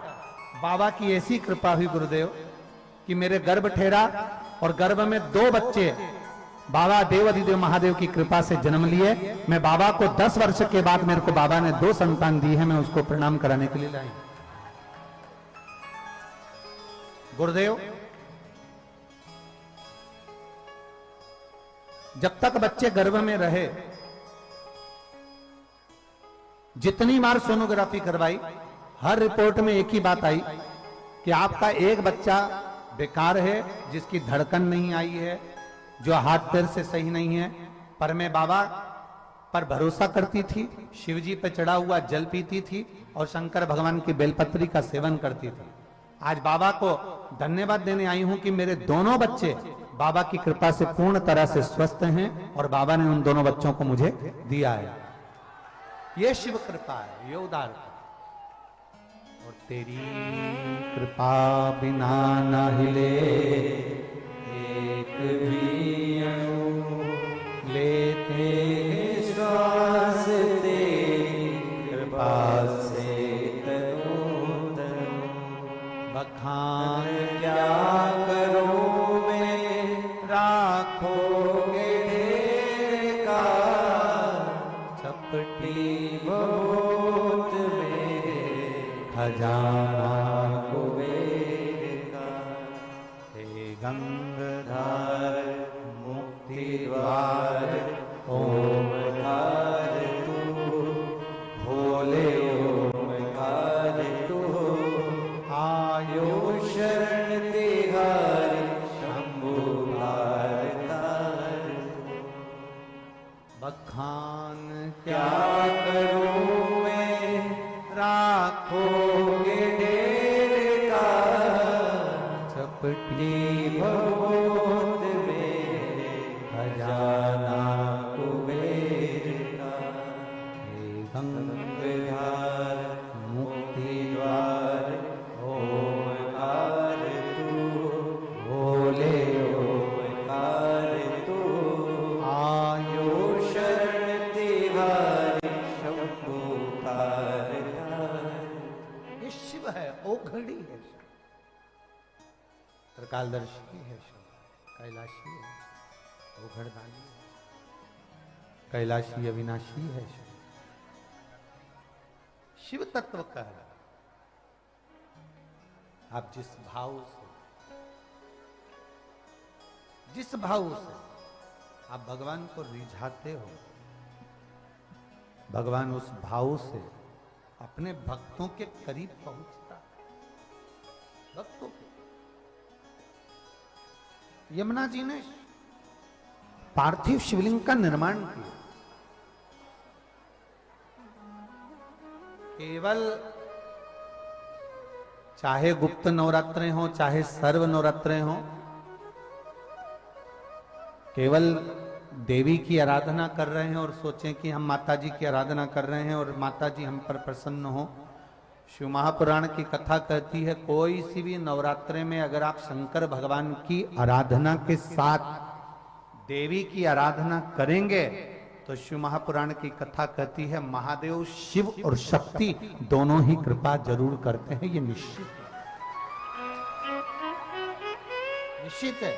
बाबा की ऐसी कृपा हुई गुरुदेव कि मेरे गर्भ ठेरा और गर्भ में 2 बच्चे बाबा देव अधिदेव महादेव की कृपा से जन्म लिए। मैं बाबा को 10 वर्ष के बाद मेरे को बाबा ने 2 संतान दी है, मैं उसको प्रणाम कराने के लिए लाई। गुरुदेव, जब तक बच्चे गर्भ में रहे, जितनी बार सोनोग्राफी करवाई, हर रिपोर्ट में एक ही बात आई कि आपका एक बच्चा बेकार है, जिसकी धड़कन नहीं आई है, जो हाथ पैर से सही नहीं है। पर मैं बाबा पर भरोसा करती थी, शिव जी पे चढ़ा हुआ जल पीती थी और शंकर भगवान की बेलपत्री का सेवन करती थी। आज बाबा को धन्यवाद देने आई हूं कि मेरे दोनों बच्चे बाबा की कृपा से पूर्ण तरह से स्वस्थ हैं और बाबा ने उन दोनों बच्चों को मुझे दिया है। ये शिव कृपा है, ये उदारता। और तेरी कृपा बिना न हिले एक भी अणु, लेते श्वास तेरी कृपा से तनु तनु। बखान क्या करूं मैं, राखोगे ढेर का, चपटी बहुत में खजाना कुबेर का। हे गंगाधर मुक्ति द्वार ओमकार तू, भोले ओमकार तू, आयो शरण तिहारी शंभु भारतार। बखान क्या करूं मैं, राखोगे ढेर का, चपटी बहुत में खजाना कुबेर का। हे गंगाधर मुक्ति द्वार ओमकार तू, भोले ओमकार तू, आयो शरण तिहारी घड़ी है सब, त्रिकालदर्शी है सब, कैलाशी है, वो घरदानी है, कैलाशी अविनाशी है सब, शिव तत्व का है। आप जिस भाव से आप भगवान को रिझाते हो, भगवान उस भाव से अपने भक्तों के करीब पहुंचता है। भक्तों के यमुना जी ने पार्थिव शिवलिंग का निर्माण किया, केवल चाहे गुप्त नवरात्रे हो चाहे सर्व नवरात्रे हो, केवल देवी की आराधना कर रहे हैं और सोचें कि हम माता जी की आराधना कर रहे हैं और माता जी हम पर प्रसन्न हो। शिव महापुराण की कथा कहती है, कोई सी भी नवरात्रे में अगर आप शंकर भगवान की आराधना के साथ देवी की आराधना करेंगे तो शिव महापुराण की कथा कहती है महादेव शिव और शक्ति दोनों ही कृपा जरूर करते हैं। ये निश्चित है, निश्चित है।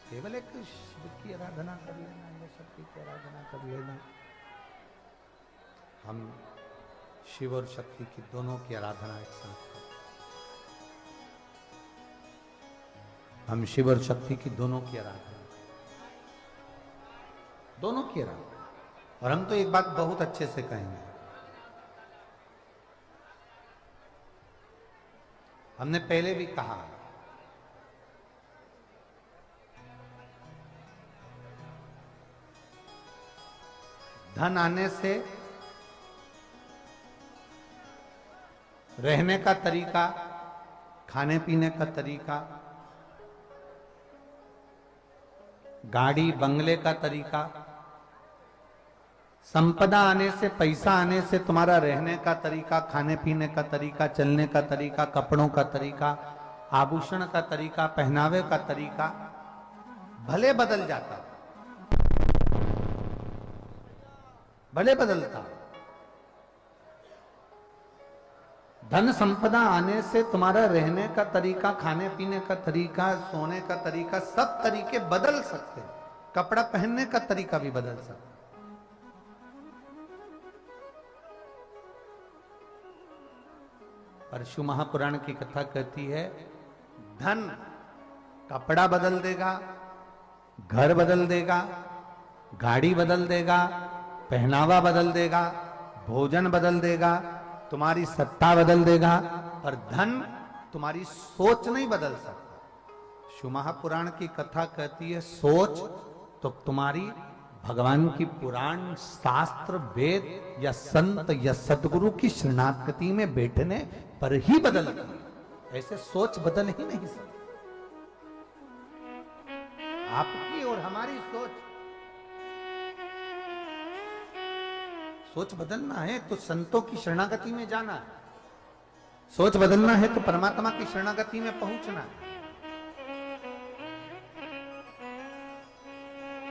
केवल एक शिव की आराधना कर लेना या शक्ति की आराधना कर लेना, हम शिव और शक्ति की दोनों की आराधना एक साथ करें। हम शिव और शक्ति की दोनों की आराधना, दोनों की आराधना। और हम तो एक बात बहुत अच्छे से कहेंगे, हमने पहले भी कहा, धन आने से रहने का तरीका, खाने पीने का तरीका, गाड़ी बंगले का तरीका, संपदा आने से, पैसा आने से तुम्हारा रहने का तरीका, खाने पीने का तरीका, चलने का तरीका, कपड़ों का तरीका, आभूषण का तरीका, पहनावे का तरीका भले बदल जाता, भले बदलता। धन संपदा आने से तुम्हारा रहने का तरीका, खाने पीने का तरीका, सोने का तरीका, सब तरीके बदल सकते हैं। कपड़ा पहनने का तरीका भी बदल सकता है। पर शिव महापुराण की कथा कहती है, धन कपड़ा बदल देगा, घर बदल देगा, गाड़ी बदल देगा, पहनावा बदल देगा, भोजन बदल देगा, तुम्हारी सत्ता बदल देगा, पर धन तुम्हारी सोच नहीं बदल सकता। शिव महापुराण की कथा कहती है, सोच तो तुम्हारी भगवान की पुराण, शास्त्र, वेद या संत या सदगुरु की शरणागति में बैठने पर ही बदलती है। ऐसे सोच बदल ही नहीं सकती। आपकी और हमारी सोच बदलना है तो संतों की शरणागति में जाना है। सोच बदलना है तो परमात्मा की शरणागति में पहुंचना है।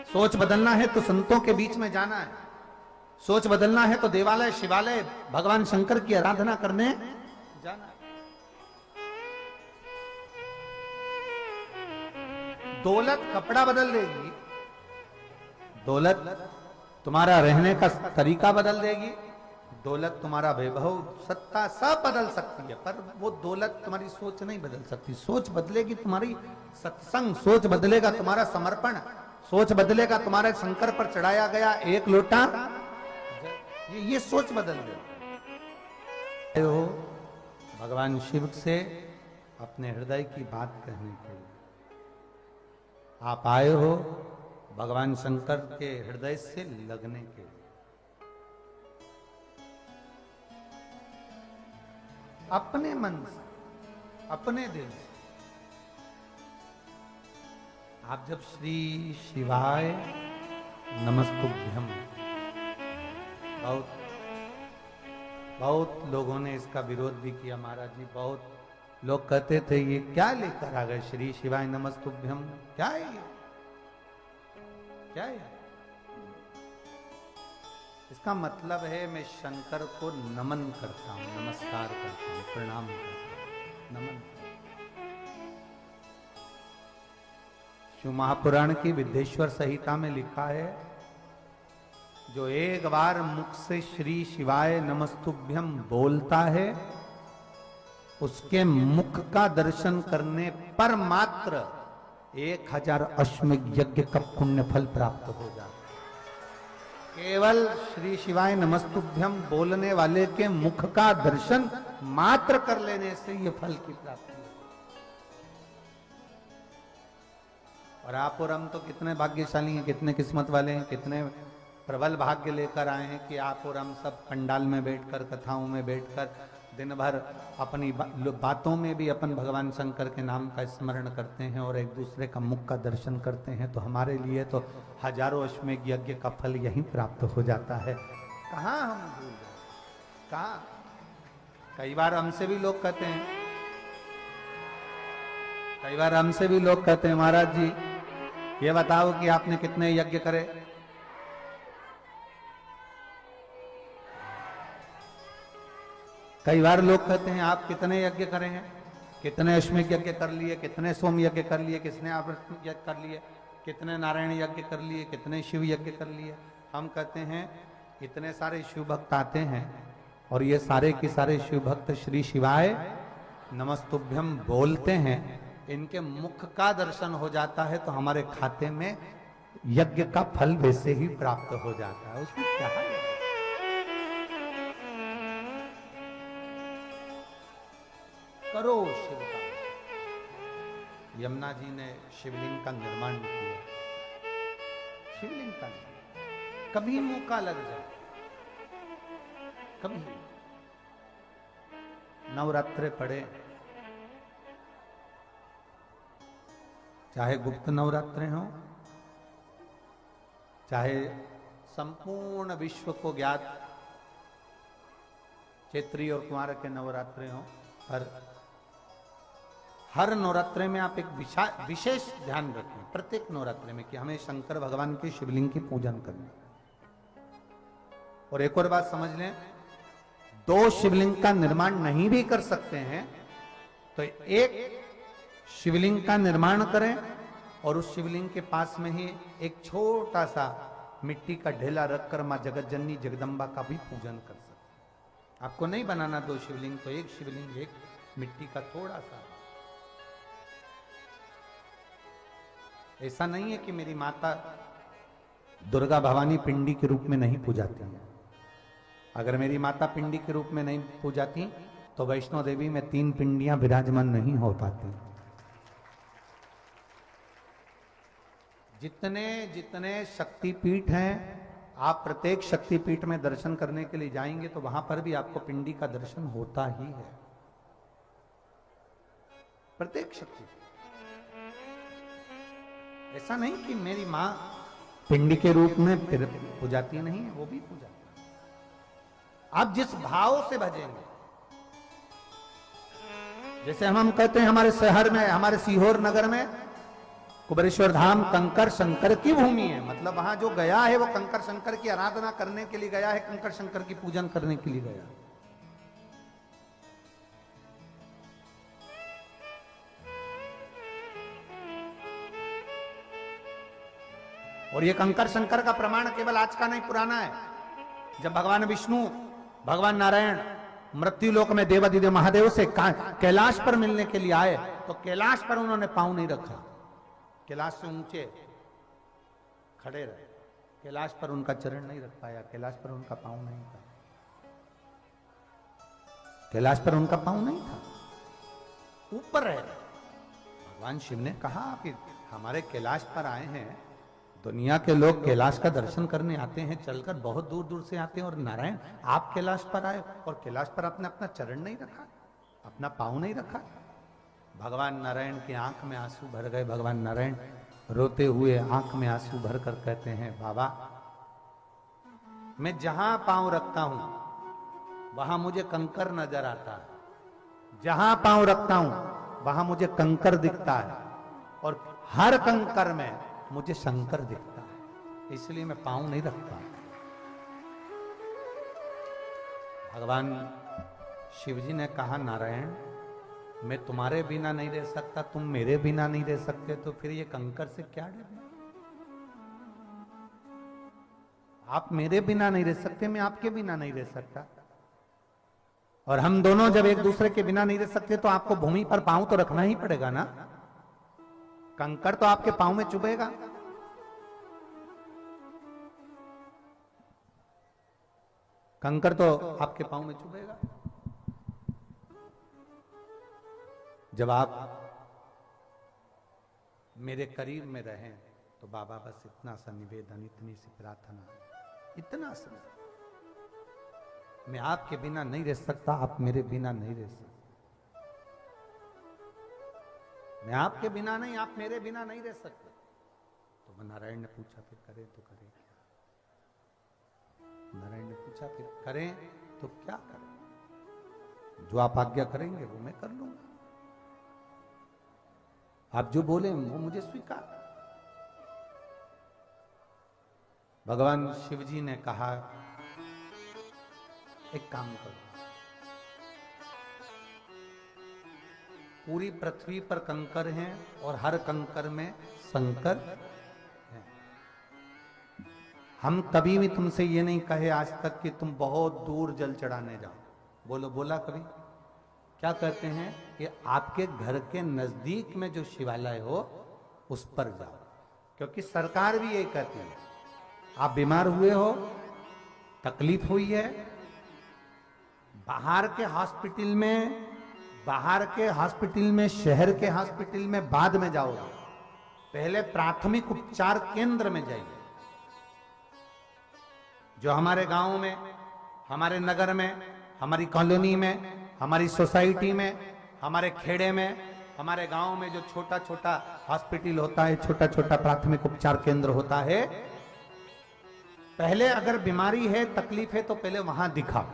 सोच बदलना है तो संतों के बीच में जाना है। सोच बदलना है तो देवालय, शिवालय, भगवान शंकर की आराधना करने जाना है। दौलत कपड़ा बदल देगी, दौलत तुम्हारा रहने का तरीका बदल देगी, दौलत तुम्हारा वैभव, सत्ता सब बदल सकती है, पर वो दौलत तुम्हारी सोच नहीं बदल सकती। सोच बदलेगी तुम्हारी सत्संग, सोच बदलेगा तुम्हारा समर्पण, सोच बदलेगा तुम्हारे शंकर पर चढ़ाया गया एक लोटा, ये सोच बदल दे हो भगवान शिव से अपने हृदय की बात कहने के लिए। आप आए हो भगवान शंकर के हृदय से लगने के लिए। अपने मन से, अपने दिल से। आप जब श्री शिवाय नमस्तुभ्यम, बहुत लोगों ने इसका विरोध भी किया महाराज जी। बहुत लोग कहते थे ये क्या लेकर आ गए श्री शिवाय नमस्तुभ्यम, क्या है ये, क्या है? इसका मतलब है मैं शंकर को नमन करता हूं, नमस्कार करता हूं, प्रणाम करता हूं, नमन। शिव महापुराण की विद्येश्वर संहिता में लिखा है, जो एक बार मुख से श्री शिवाय नमस्तुभ्यम बोलता है, उसके मुख का दर्शन करने पर मात्र 1000 अश्वमेध यज्ञ का पुण्य फल प्राप्त हो जाता है। केवल श्री शिवाय नमस्तुभ्यम बोलने वाले के मुख का दर्शन मात्र कर लेने से ये फल की प्राप्ति है। और आप और हम तो कितने भाग्यशाली हैं, कितने किस्मत वाले हैं, कितने प्रबल भाग्य लेकर आए हैं कि आप और हम सब पंडाल में बैठकर, कथाओं में बैठकर दिन भर अपनी बातों में भी अपन भगवान शंकर के नाम का स्मरण करते हैं और एक दूसरे का मुख का दर्शन करते हैं। तो हमारे लिए तो हजारों अश्वमेध यज्ञ का फल यहीं प्राप्त हो जाता है। कहाँ हम भूल गए, कहाँ? कई बार हमसे भी लोग कहते हैं, महाराज जी ये बताओ कि आपने कितने यज्ञ करे? कई बार लोग कहते हैं आप कितने यज्ञ करे हैं, कितने अश्वमेध यज्ञ कर लिए, कितने सोम यज्ञ कर लिए, कितने आवर्त यज्ञ कर लिए, कितने नारायण यज्ञ कर लिए, कितने शिव यज्ञ कर लिए। हम कहते हैं इतने सारे शिव भक्त आते हैं और ये सारे के सारे शिव भक्त श्री शिवाय नमस्तुभ्यम बोलते हैं, इनके मुख का दर्शन हो जाता है तो हमारे खाते में यज्ञ का फल वैसे ही प्राप्त हो जाता है। उसमें क्या है? करो शिव का। यमुना जी ने शिवलिंग का निर्माण किया, शिवलिंग का कभी मौका लग जाए, कभी नवरात्रे पड़े, चाहे गुप्त नवरात्रे हो, चाहे संपूर्ण विश्व को ज्ञात चैत्री और कुंवार के नवरात्रे हो, हर नवरात्रे में आप एक विशेष ध्यान रखें, प्रत्येक नवरात्रे में, कि हमें शंकर भगवान के शिवलिंग की पूजन करनी। और एक और बात समझ लें, 2 शिवलिंग का निर्माण नहीं भी कर सकते हैं तो एक शिवलिंग का निर्माण करें और उस शिवलिंग के पास में ही एक छोटा सा मिट्टी का ढेला रखकर मां जगत जननी जगदम्बा का भी पूजन कर सकते। आपको नहीं बनाना 2 शिवलिंग, तो एक शिवलिंग, एक मिट्टी का थोड़ा सा। ऐसा नहीं है कि मेरी माता दुर्गा भवानी पिंडी के रूप में नहीं पूजाती है। अगर मेरी माता पिंडी के रूप में नहीं पूजाती तो वैष्णो देवी में 3 पिंडियां विराजमान नहीं हो पाती। जितने जितने शक्तिपीठ हैं, आप प्रत्येक शक्तिपीठ में दर्शन करने के लिए जाएंगे तो वहां पर भी आपको पिंडी का दर्शन होता ही है, प्रत्येक शक्ति। ऐसा नहीं कि मेरी मां पिंडी के रूप में फिर पूजाती नहीं है, वो भी पूजाती है। आप जिस भाव से भजेंगे, जैसे हम कहते हैं हमारे शहर में, हमारे सीहोर नगर में कुबेरेश्वर धाम कंकर शंकर की भूमि है, मतलब वहां जो गया है वो कंकर शंकर की आराधना करने के लिए गया है, कंकर शंकर की पूजन करने के लिए गया है। और ये कंकर शंकर का प्रमाण केवल आज का नहीं, पुराना है। जब भगवान विष्णु, भगवान नारायण मृत्युलोक में देवादिदेव महादेव से कैलाश पर मिलने के लिए आए तो कैलाश पर उन्होंने पांव नहीं रखा, कैलाश से ऊंचे खड़े रहे, कैलाश पर उनका चरण नहीं रख पाया, कैलाश पर उनका पांव नहीं था, कैलाश पर उनका पांव नहीं था, ऊपर रहे। भगवान शिव ने कहा कि हमारे कैलाश पर आए हैं, दुनिया के लोग कैलाश का दर्शन करने आते हैं, चलकर बहुत दूर दूर से आते हैं, और नारायण आप कैलाश पर आए और कैलाश पर आपने अपना चरण नहीं रखा, अपना पांव नहीं रखा। भगवान नारायण की आंख में आंसू भर गए। भगवान नारायण रोते हुए आंख में आंसू भरकर कहते हैं, बाबा मैं जहां पांव रखता हूं वहां मुझे कंकर नजर आता है, जहां पांव रखता हूं वहां मुझे कंकर दिखता है, और हर कंकर में मुझे शंकर दिखता है, इसलिए मैं पांव नहीं रखता। भगवान शिव जी ने कहा, नारायण मैं तुम्हारे बिना नहीं रह सकता, तुम मेरे बिना नहीं रह सकते, तो फिर ये कंकर से क्या डरना? आप मेरे बिना नहीं रह सकते, मैं आपके बिना नहीं रह सकता। और हम दोनों जब एक दूसरे के बिना नहीं रह सकते तो आपको भूमि पर पांव तो रखना ही पड़ेगा ना। कंकर तो आपके पांव में चुभेगा। कंकर तो आपके पांव में चुभेगा। जब आप मेरे करीब में रहें तो बाबा बस इतना सा निवेदन, इतनी सी प्रार्थना, इतना सा, मैं आपके बिना नहीं रह सकता, आप मेरे बिना नहीं रह सकते। मैं आपके बिना नहीं, आप मेरे बिना नहीं रह सकते। तो नारायण ने पूछा, फिर करें तो करें क्या? नारायण ने पूछा, फिर करें तो क्या करें? जो आप आज्ञा करेंगे वो मैं कर लूंगा। आप जो बोले वो मुझे स्वीकार। भगवान शिव जी ने कहा, एक काम करो, पूरी पृथ्वी पर कंकर हैं और हर कंकर में शंकर हैं। हम कभी भी तुमसे ये नहीं कहे आज तक कि तुम बहुत दूर जल चढ़ाने जाओ। बोला कभी? क्या कहते हैं कि आपके घर के नजदीक में जो शिवालय हो उस पर जाओ। क्योंकि सरकार भी यही कहती है, आप बीमार हुए हो, तकलीफ हुई है, बाहर के हॉस्पिटल में, शहर के हॉस्पिटल में बाद में जाओगे, पहले प्राथमिक उपचार केंद्र में जाइए। जो हमारे गांव में, हमारे नगर में, हमारी कॉलोनी में, हमारी सोसाइटी में, हमारे खेड़े में, हमारे गांव में जो छोटा छोटा हॉस्पिटल होता है, छोटा छोटा प्राथमिक उपचार केंद्र होता है, पहले अगर बीमारी है, तकलीफ है, तो पहले वहां दिखाओ।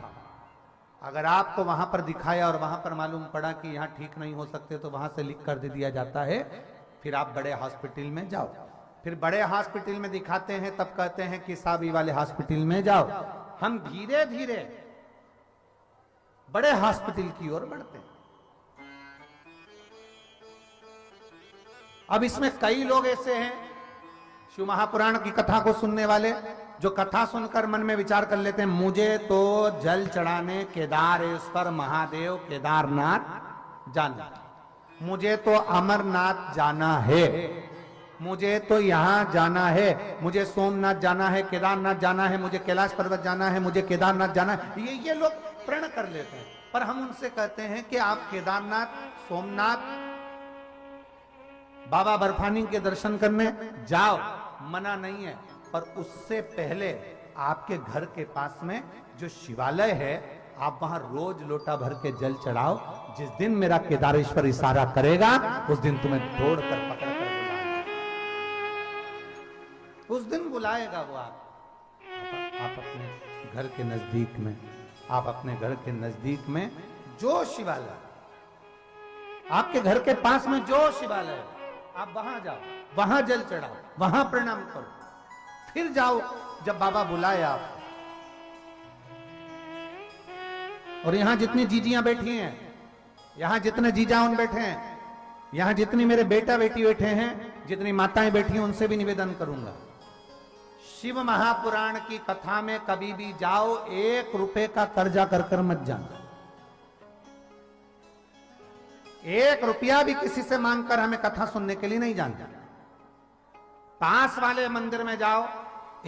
अगर आपको वहां पर दिखाया और वहां पर मालूम पड़ा कि यहां ठीक नहीं हो सकते, तो वहां से लिख कर दे दिया जाता है, फिर आप बड़े हॉस्पिटल में जाओ। फिर बड़े हॉस्पिटल में दिखाते हैं, तब कहते हैं कि साबी वाले हॉस्पिटल में जाओ। हम धीरे धीरे बड़े हॉस्पिटल की ओर बढ़ते हैं। अब इसमें कई लोग ऐसे हैं, शिव महापुराण की कथा को सुनने वाले, जो कथा सुनकर मन में विचार कर लेते हैं, मुझे तो जल चढ़ाने केदारेश्वर महादेव केदारनाथ जाना, मुझे तो अमरनाथ जाना है, मुझे तो यहां जाना है, मुझे सोमनाथ जाना है, केदारनाथ जाना है, मुझे कैलाश पर्वत जाना है, मुझे केदारनाथ जाना है। ये लोग प्रण कर लेते हैं। पर हम उनसे कहते हैं कि आप केदारनाथ, सोमनाथ, बाबा बर्फानी के दर्शन करने जाओ, मना नहीं है। पर उससे पहले आपके घर के पास में जो शिवालय है, आप वहां रोज लोटा भर के जल चढ़ाओ। जिस दिन मेरा केदारेश्वर इशारा करेगा, उस दिन तुम्हें दौड़ कर पकड़ कर बुलाएगा। उस दिन बुलाएगा वो आप अपने घर के नजदीक में, आप अपने घर के नजदीक में जो शिवालय, आपके घर के पास में जो शिवालय, आप वहां जाओ, वहां जल चढ़ाओ, वहां प्रणाम करो, फिर जाओ जब बाबा बुलाए आप। और यहां जितनी जीजियां बैठी हैं, यहां जितने जीजाउन बैठे हैं, यहां जितनी मेरे बेटा बेटी बैठे हैं, जितनी माताएं बैठी हैं, उनसे भी निवेदन करूंगा, शिव महापुराण की कथा में कभी भी जाओ, 1 रुपए का कर्जा कर कर मत जाना। 1 रुपया भी किसी से मांगकर हमें कथा सुनने के लिए नहीं जाना। पास वाले मंदिर में जाओ,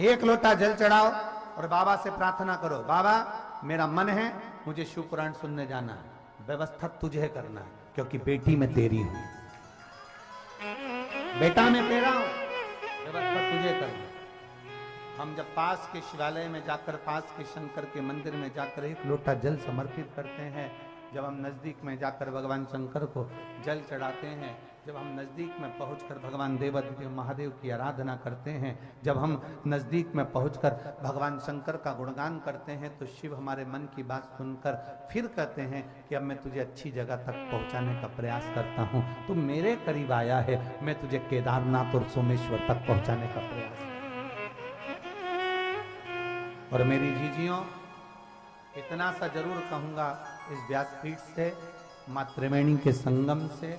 1 लोटा जल चढ़ाओ और बाबा से प्रार्थना करो, बाबा मेरा मन है, मुझे शिव पुराण सुनने जाना है, व्यवस्था तुझे करना है, क्योंकि बेटी में तेरी हूं, बेटा मैं तेरा हूं, व्यवस्था तुझे करना। हम जब पास के शिवालय में जाकर, पास के शंकर के मंदिर में जाकर 1 लोटा जल समर्पित करते हैं, जब हम नजदीक में जाकर भगवान शंकर को जल चढ़ाते हैं, जब हम नजदीक में पहुंचकर भगवान देवादिदेव महादेव की आराधना करते हैं, जब हम नजदीक में पहुंचकर भगवान शंकर का गुणगान करते हैं, तो शिव हमारे मन की बात सुनकर फिर कहते हैं कि अब मैं तुझे अच्छी जगह तक पहुंचाने का प्रयास करता हूं, तू मेरे करीब आया है, मैं तुझे केदारनाथ और सोमेश्वर तक पहुंचाने का प्रयास। और मेरी जीजियों, इतना सा जरूर कहूंगा इस व्यासपीठ से, मां त्रिवेणी के संगम से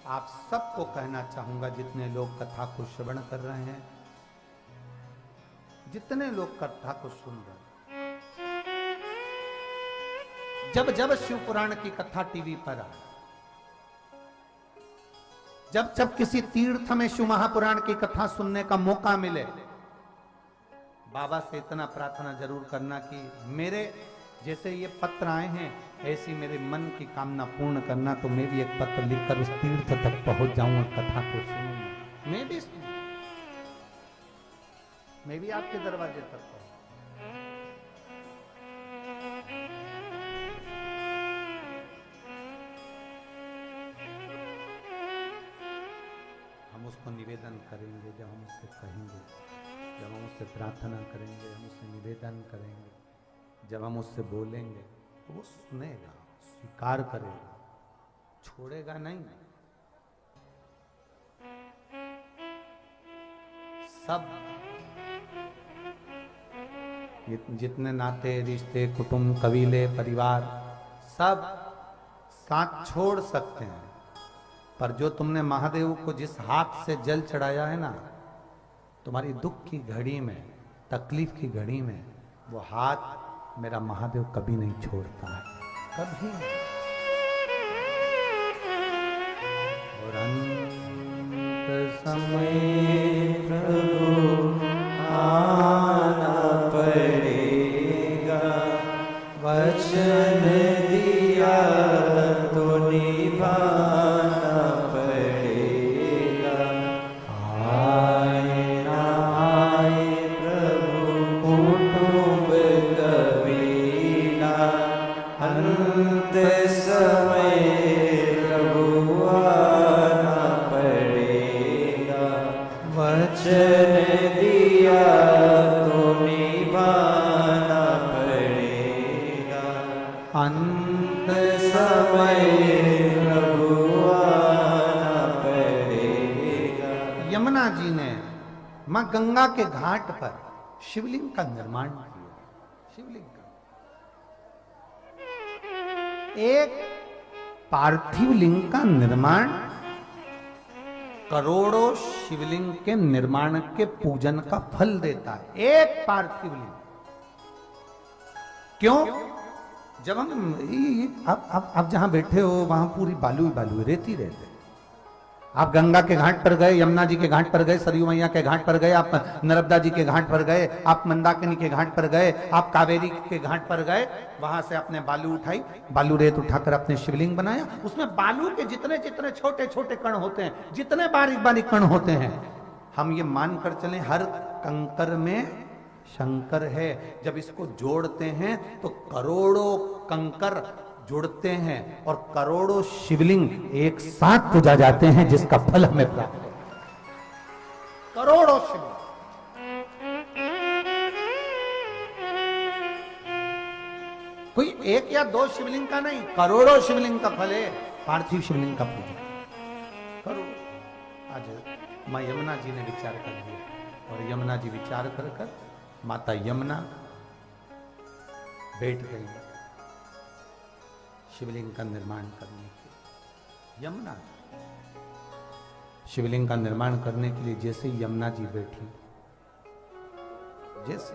आप सबको कहना चाहूंगा, जितने लोग कथा को श्रवण कर रहे हैं, जितने लोग कथा को सुन रहे हैं, जब जब शिव पुराण की कथा टीवी पर आए, जब जब किसी तीर्थ में शिव महापुराण की कथा सुनने का मौका मिले, बाबा से इतना प्रार्थना जरूर करना कि मेरे जैसे ये पत्र आए हैं ऐसी मेरे मन की कामना पूर्ण करना, तो मैं भी एक पत्र लिखकर उस तीर्थ तक पहुंच जाऊंगा, कथा को सुनूंगा, मैं भी सुनूंगा, मैं भी आपके दरवाजे तक पहुंच। हम उसको निवेदन करेंगे, जब हम उससे कहेंगे, जब हम उससे प्रार्थना करेंगे, हम उससे निवेदन करेंगे, जब हम उससे बोलेंगे, तो वो सुनेगा, स्वीकार करेगा, छोड़ेगा नहीं। सब जितने नाते रिश्ते कुटुंब कबीले परिवार सब साथ छोड़ सकते हैं, पर जो तुमने महादेव को जिस हाथ से जल चढ़ाया है ना, तुम्हारी दुख की घड़ी में, तकलीफ की घड़ी में, वो हाथ मेरा महादेव कभी नहीं छोड़ता है, कभी नहीं। और अंत समय प्रभु आना पड़ेगा, वचन दिया तो निभाना पड़ेगा। आए ना आए प्रभु कुटुंब कबीला, अंत समय प्रभु आना पड़ेगा, वचन दिया तो निभाना पड़ेगा, अंत समय प्रभु आना पड़ेगा। यमुना जी ने मां गंगा के घाट पर शिवलिंग का निर्माण किया। शिवलिंग का एक पार्थिव लिंग का निर्माण करोड़ों शिवलिंग के निर्माण के पूजन का फल देता है। एक पार्थिव लिंग क्यों? जब हम आप जहां बैठे हो वहां पूरी बालू ही बालू, रेती रहते। आप गंगा के घाट पर गए, यमुना जी के घाट पर गए, सरयू मैया के घाट पर गए, आप नर्मदा जी के घाट पर गए, आप मंदाकिनी के घाट पर गए, आप कावेरी के घाट पर गए, वहां से आपने बालू उठाई, बालू रेत उठाकर अपने शिवलिंग बनाया। उसमें बालू के जितने जितने छोटे छोटे कण होते हैं, जितने बारीक बारीक कण होते हैं, हम ये मानकर चलें हर कंकर में शंकर है। जब इसको जोड़ते हैं तो करोड़ों कंकर जुड़ते हैं और करोड़ों शिवलिंग एक साथ पूजा जाते हैं, जिसका फल हमें प्राप्त है। करोड़ों शिवलिंग, कोई एक या दो शिवलिंग का नहीं, करोड़ों शिवलिंग का फल है पार्थिव शिवलिंग का पूजा। करोड़। आज मां यमुना जी ने विचार कर दिया और यमुना जी विचार कर कर माता यमुना बैठ गई शिवलिंग का निर्माण करने के लिए। यमुना शिवलिंग का निर्माण करने के लिए जैसे यमुना जी बैठी, जैसे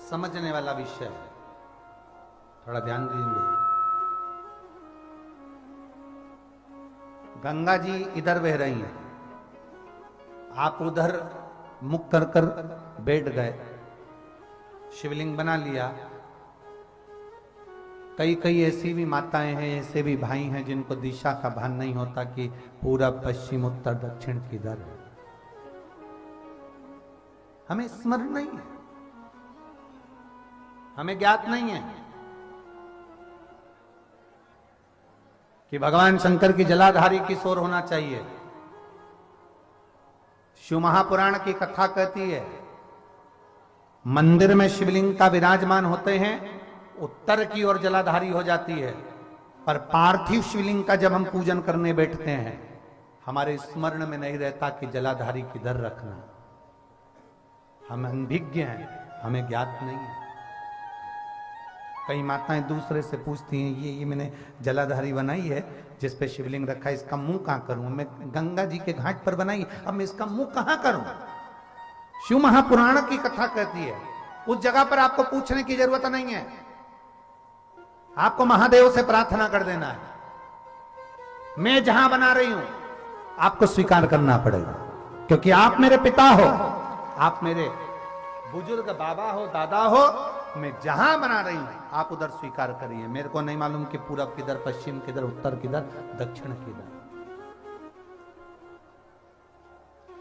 समझने वाला विषय है, थोड़ा ध्यान देंगे। गंगा जी इधर बह रही हैं, आप उधर मुख कर कर बैठ गए, शिवलिंग बना लिया। कई कई ऐसी भी माताएं हैं, ऐसे भी भाई हैं जिनको दिशा का भान नहीं होता कि पूरब पश्चिम उत्तर दक्षिण किधर है। हमें स्मरण नहीं है, हमें ज्ञात नहीं है कि भगवान शंकर की जलाधारी किस ओर होना चाहिए। शिव महापुराण की कथा कहती है मंदिर में शिवलिंग का विराजमान होते हैं, उत्तर की ओर जलाधारी हो जाती है, पर पार्थिव शिवलिंग का जब हम पूजन करने बैठते हैं हमारे स्मरण में नहीं रहता कि जलाधारी किधर रखना। हम अनभिज्ञ हैं, हमें ज्ञात नहीं है। कई माताएं दूसरे से पूछती हैं, ये मैंने जलाधारी बनाई है जिस पे शिवलिंग रखा है, इसका मुंह कहां करूं? मैं गंगा जी के घाट पर बनाई, अब मैं इसका मुंह कहां करूं? शिव महापुराण की कथा कहती है उस जगह पर आपको पूछने की जरूरत नहीं है, आपको महादेव से प्रार्थना कर देना है। मैं जहां बना रही हूं आपको स्वीकार करना पड़ेगा, क्योंकि आप मेरे पिता हो, आप मेरे बुजुर्ग बाबा हो, दादा हो। मैं जहां बना रही हूं आप उधर स्वीकार करिए। मेरे को नहीं मालूम कि पूरब किधर, पश्चिम किधर, उत्तर किधर, दक्षिण किधर।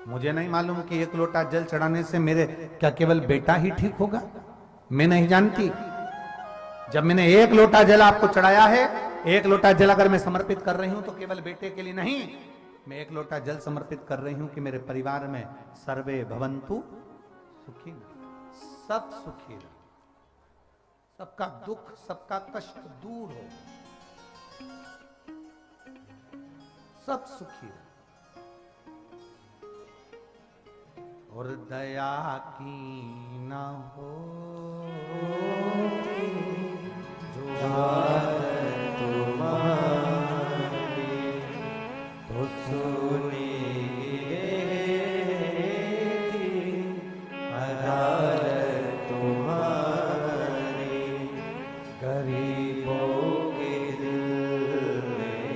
मुझे नहीं मालूम कि एक लोटा जल चढ़ाने से मेरे क्या केवल बेटा ही ठीक होगा, मैं नहीं जानती। जब मैंने एक लोटा जल आपको चढ़ाया है, एक लोटा जल अगर मैं समर्पित कर रही हूं तो केवल बेटे के लिए नहीं, मैं एक लोटा जल समर्पित कर रही हूं कि मेरे परिवार में सर्वे भवंतु सुखी, सब सुखी रहे, सबका दुख, सबका कष्ट दूर हो, सब सुखी रहे। और दया की न हो जो तुम्हारी तो सुनी अदालत तुम्हारी, गरीबों के दिल में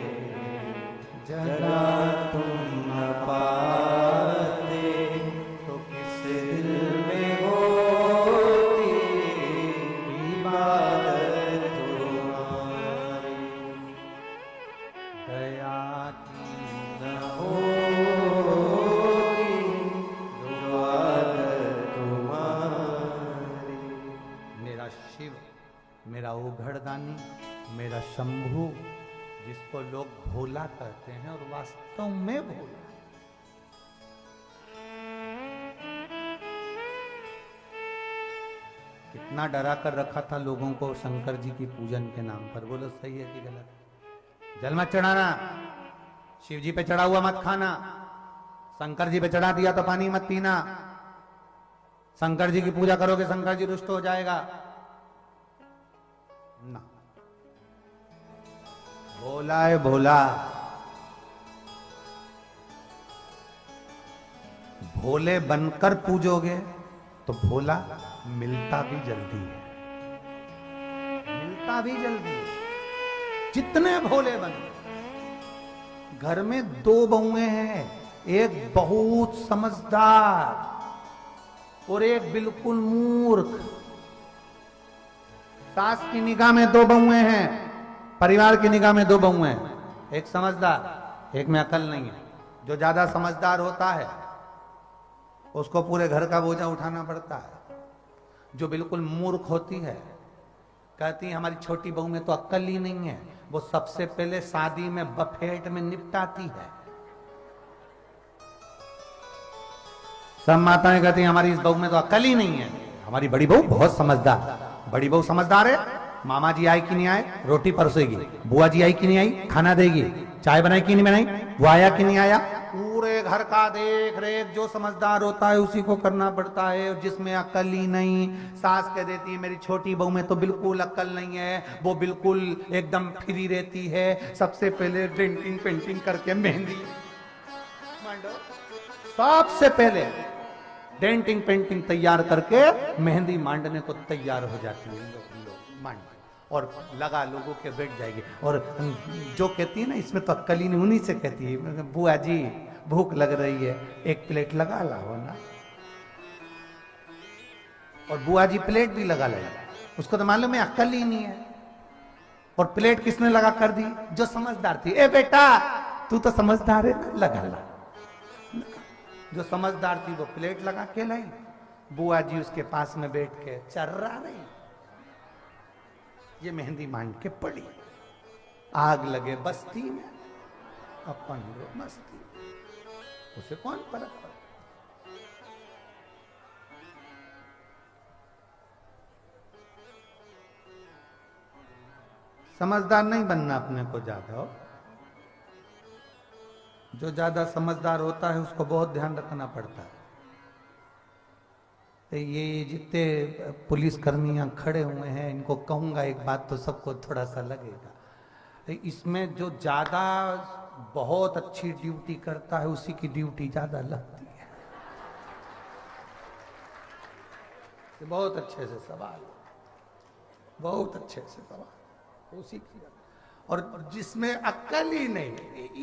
जगह तुम न पाते तो किस दिल में होती इबादत तुम्हारी। दया की न होगी जो आदत तुम्हारी। मेरा शिव, मेरा ओघड़दानी, मेरा शंभू, जिसको लोग भोला कहते हैं और वास्तव में भोला, कितना डरा कर रखा था लोगों को शंकर जी की पूजन के नाम पर। बोलो सही है कि गलत? जल मत चढ़ाना, शिव जी पे चढ़ा हुआ मत खाना, शंकर जी पे चढ़ा दिया तो पानी मत पीना, शंकर जी की पूजा करोगे शंकर जी रुष्ट हो जाएगा ना। भोला है भोला, भोले बनकर पूजोगे तो भोला मिलता भी जल्दी है, मिलता भी जल्दी है। जितने भोले बने, घर में दो बहुएं हैं, एक बहुत समझदार और एक बिल्कुल मूर्ख। सास की निगाह में दो बहुएं हैं, परिवार की निगाह में दो बहुएं हैं, एक समझदार, एक में अकल नहीं है। जो ज्यादा समझदार होता है उसको पूरे घर का बोझा उठाना पड़ता है। जो बिल्कुल मूर्ख होती है, कहती है हमारी छोटी बहू में तो अक्ल ही नहीं है, वो सबसे पहले शादी में बफेट में निपटाती है। सब माताएं कहती हैं हमारी इस बहू में तो अक्ल ही नहीं है, हमारी बड़ी बहू बहुत समझदार। बड़ी बहू समझदार है, मामा जी आए कि नहीं आए, रोटी परसेगी, बुआ जी आई कि नहीं आई, खाना देगी, चाय बनाई कि नहीं बनाई, वो आया कि नहीं आया, पूरे घर का देख रेख जो समझदार होता है उसी को करना पड़ता है। और जिसमें अक्ल ही नहीं, सास कह देती है मेरी छोटी बहू में तो बिल्कुल अक्ल नहीं है, वो बिल्कुल एकदम फ्री रहती है, सबसे पहले डेंटिंग पेंटिंग करके मेहंदी, सबसे पहले डेंटिंग पेंटिंग तैयार करके मेहंदी मांडने को तैयार हो जाती है, मांड और लगा लोगों के बैठ जाएगी। और जो कहती है ना इसमें तो अक्ल ही नहीं, उन्हीं से कहती है बुआ जी भूख लग रही है, एक प्लेट लगा लाओ ना। और बुआ जी प्लेट भी लगा लाई, उसको तो मालूम है अक्ल ही नहीं है। और प्लेट किसने लगा कर दी? जो समझदार थी, ए बेटा तू तो समझदार है ना, लगा ला। जो समझदार थी वो प्लेट लगा के लाई, बुआ जी उसके पास में बैठ के चर्रा रही, ये मेहंदी मांड के पड़ी। आग लगे बस्ती में, अपन मस्ती, उसे कौन फर्क पड़ा। समझदार नहीं बनना अपने को ज्यादा हो, जो ज्यादा समझदार होता है उसको बहुत ध्यान रखना पड़ता है। तो ये जितने पुलिस कर्मियां खड़े हुए हैं इनको कहूंगा एक बात तो सबको थोड़ा सा लगेगा, तो इसमें जो ज्यादा बहुत अच्छी ड्यूटी करता है उसी की ड्यूटी ज्यादा लगती है। बहुत अच्छे से सवाल, बहुत अच्छे से सवाल उसी की, और जिसमें अक्ल ही नहीं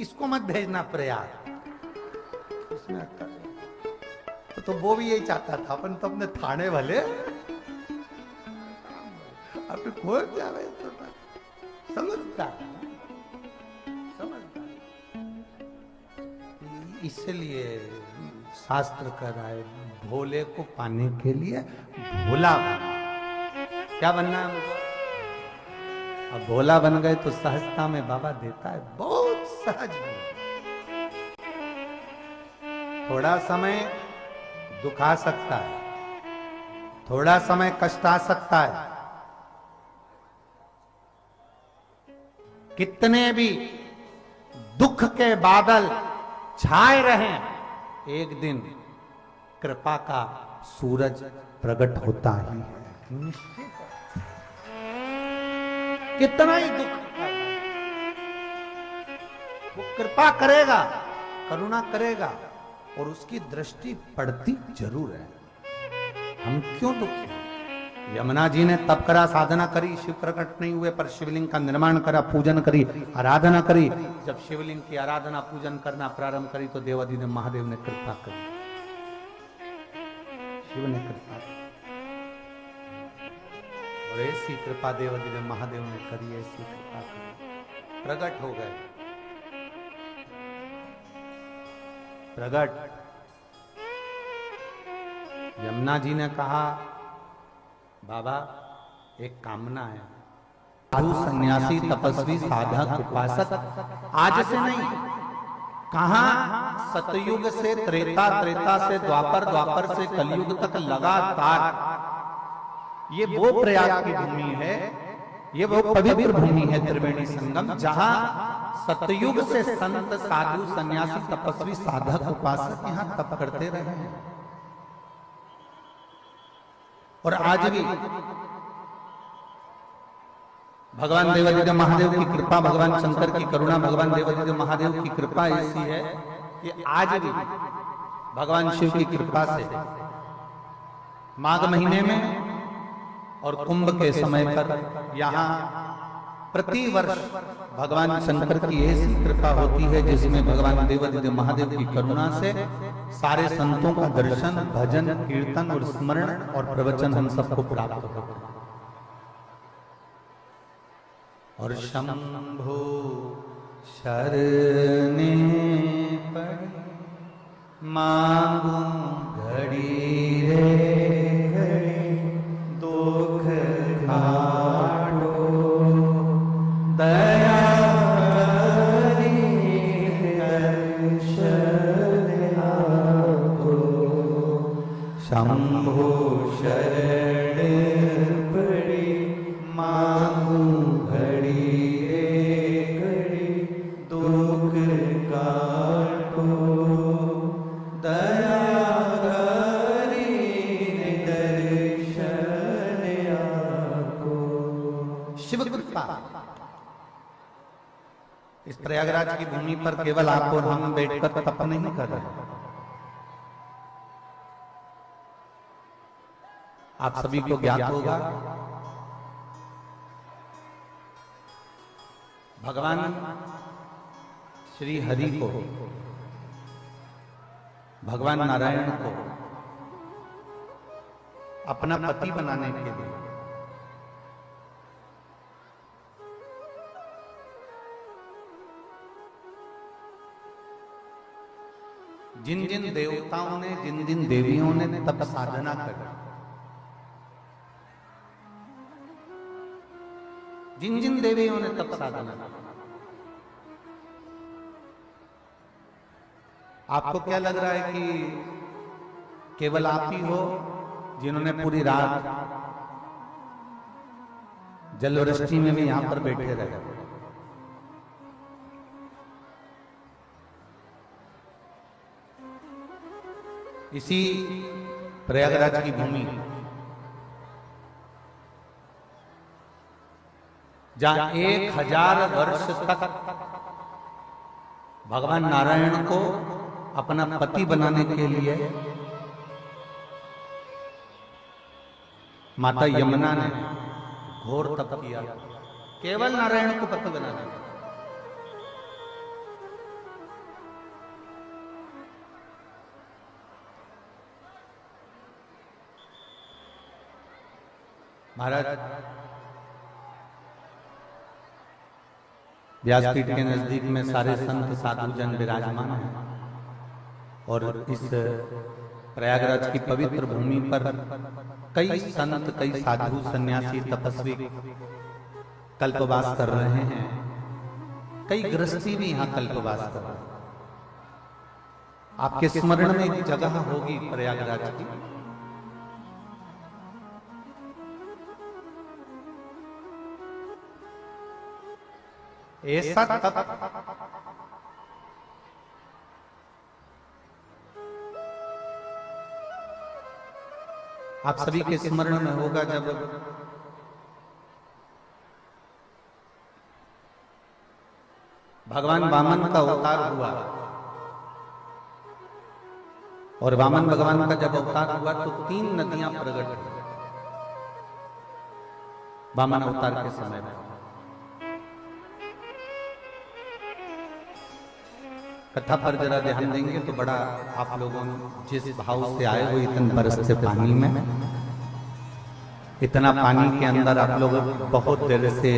इसको मत भेजना प्रयाग, इसमें अक्ल नहीं। तो वो भी यही चाहता था, अपन तो अपने थाने वाले अपने खोल क्या समझता समझता, इसलिए शास्त्र कह रहा है भोले को पाने के लिए भोला बना। क्या बनना है हमको? अब भोला बन गए तो सहजता में बाबा देता है, बहुत सहज बन। थोड़ा समय दुख आ सकता है, थोड़ा समय कष्ट आ सकता है, कितने भी दुख के बादल छाए रहें, एक दिन कृपा का सूरज प्रकट होता ही है, निश्चित। कितना ही दुख वो कृपा करेगा, करुणा करेगा, और उसकी दृष्टि पड़ती जरूर है। हम क्यों दुखी? यमुना जी ने तप करा, साधना करी, शिव प्रकट नहीं हुए, पर शिवलिंग का निर्माण करा, पूजन करी, आराधना करी। जब शिवलिंग की आराधना पूजन करना प्रारंभ करी तो देवाधिदेव महादेव ने कृपा करी, शिव ने कृपा की, और ऐसी कृपा देवाधिदेव महादेव ने करी, ऐसी कृपा करी, प्रकट हो गए, प्रकट। यमुना जी ने कहा बाबा एक कामना है, साधु सन्यासी तपस्वी साधक उपासक आज से नहीं, कहा सतयुग से त्रेता, त्रेता से द्वापर, द्वापर से कलयुग तक लगातार ये वो प्रयाग की भूमि है, ये वो पवित्र भूमि है त्रिवेणी संगम, जहां सतयुग से संत साधु सन्यासी तपस्वी साधक उपासक यहां तप करते रहे हैं। और आज भी भगवान देवाधिदेव महादेव की कृपा, भगवान शंकर की करुणा, भगवान देवाधिदेव महादेव की कृपा ऐसी है कि आज भी भगवान शिव की कृपा से माघ महीने में और कुंभ के समय पर यहाँ प्रति वर्ष भगवान शंकर की ऐसी कृपा होती है जिसमें भगवान देवाधिदेव महादेव की करुणा से सारे संतों का दर्शन, भजन, कीर्तन और स्मरण और प्रवचन हम सबको प्राप्त होता है। और शंभो शरणे पड़ी मांगू घड़ी रे घड़ी, दुख घाटो दया शंभो शरण पड़ी मांगू घड़ी रे घड़ी, दुख काटो दया करी दर्शन आपको। शिव कृपा इस प्रयागराज की भूमि पर केवल आप और हम बैठकर तप नहीं कर रहे, आप सभी को ज्ञात होगा भगवान श्री हरि को, भगवान नारायण को अपना पति बनाने के लिए जिन जिन देवताओं ने, जिन जिन देवियों ने तप साधना करी, जिन जिन देवियों ने तप साधना करी, आपको क्या लग रहा है कि केवल आप ही हो जिन्होंने पूरी रात जलवृष्टि में भी यहां पर बैठे रहे? इसी प्रयागराज की भूमि जहां 1000 वर्ष तक भगवान नारायण को अपना पति बनाने के लिए माता यमुना ने घोर तप किया, केवल नारायण को पति बनाने के लिए। महाराज व्यासपीठ के नजदीक में सारे संत साधु जन विराजमान हैं और इस प्रयागराज की पवित्र भूमि पर कई संत, कई साधु, सन्यासी, तपस्वी कल्पवास कर रहे हैं। कई गृहस्थी भी यहाँ कल्पवास कर रहे हैं। आपके स्मरण में एक जगह होगी प्रयागराज की, ऐसा तप आप सभी के स्मरण में होगा जब भगवान वामन का अवतार हुआ। और वामन भगवान का जब अवतार हुआ तो 3 नदियां प्रकट हुई वामन अवतार के समय में। कथा पर जरा ध्यान देंगे तो बड़ा आप लोगों जिस भाव से आए हो, इतने बरसते पानी में, इतना पानी के अंदर आप लोग बहुत देर से,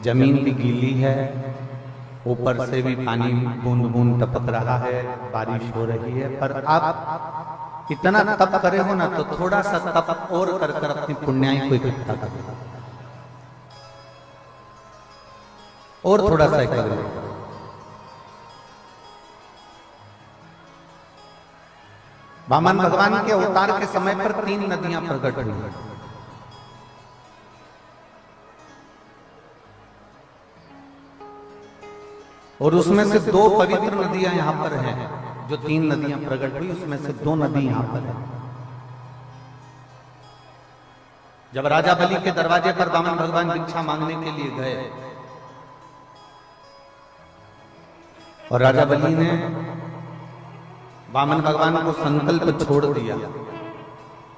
जमीन भी गीली है, ऊपर से भी पानी बूंद बूंद टपक रहा है, बारिश हो रही है, पर आप इतना तप करे हो ना तो थोड़ा सा तप और कर कर अपनी पुण्याई को इकट्ठा करो और थोड़ा सा करो। वामन भगवान के अवतार के समय पर 3 नदियां प्रकट हुई। और उसमें से 2 पवित्र नदियां यहां पर हैं। जो 3 नदियां प्रकट हुई उसमें से 2 नदी यहां पर है। जब राजा बलि के दरवाजे पर वामन भगवान भिक्षा मांगने के लिए गए और राजा बलि ने वामन भगवान को संकल्प छोड़ दिया,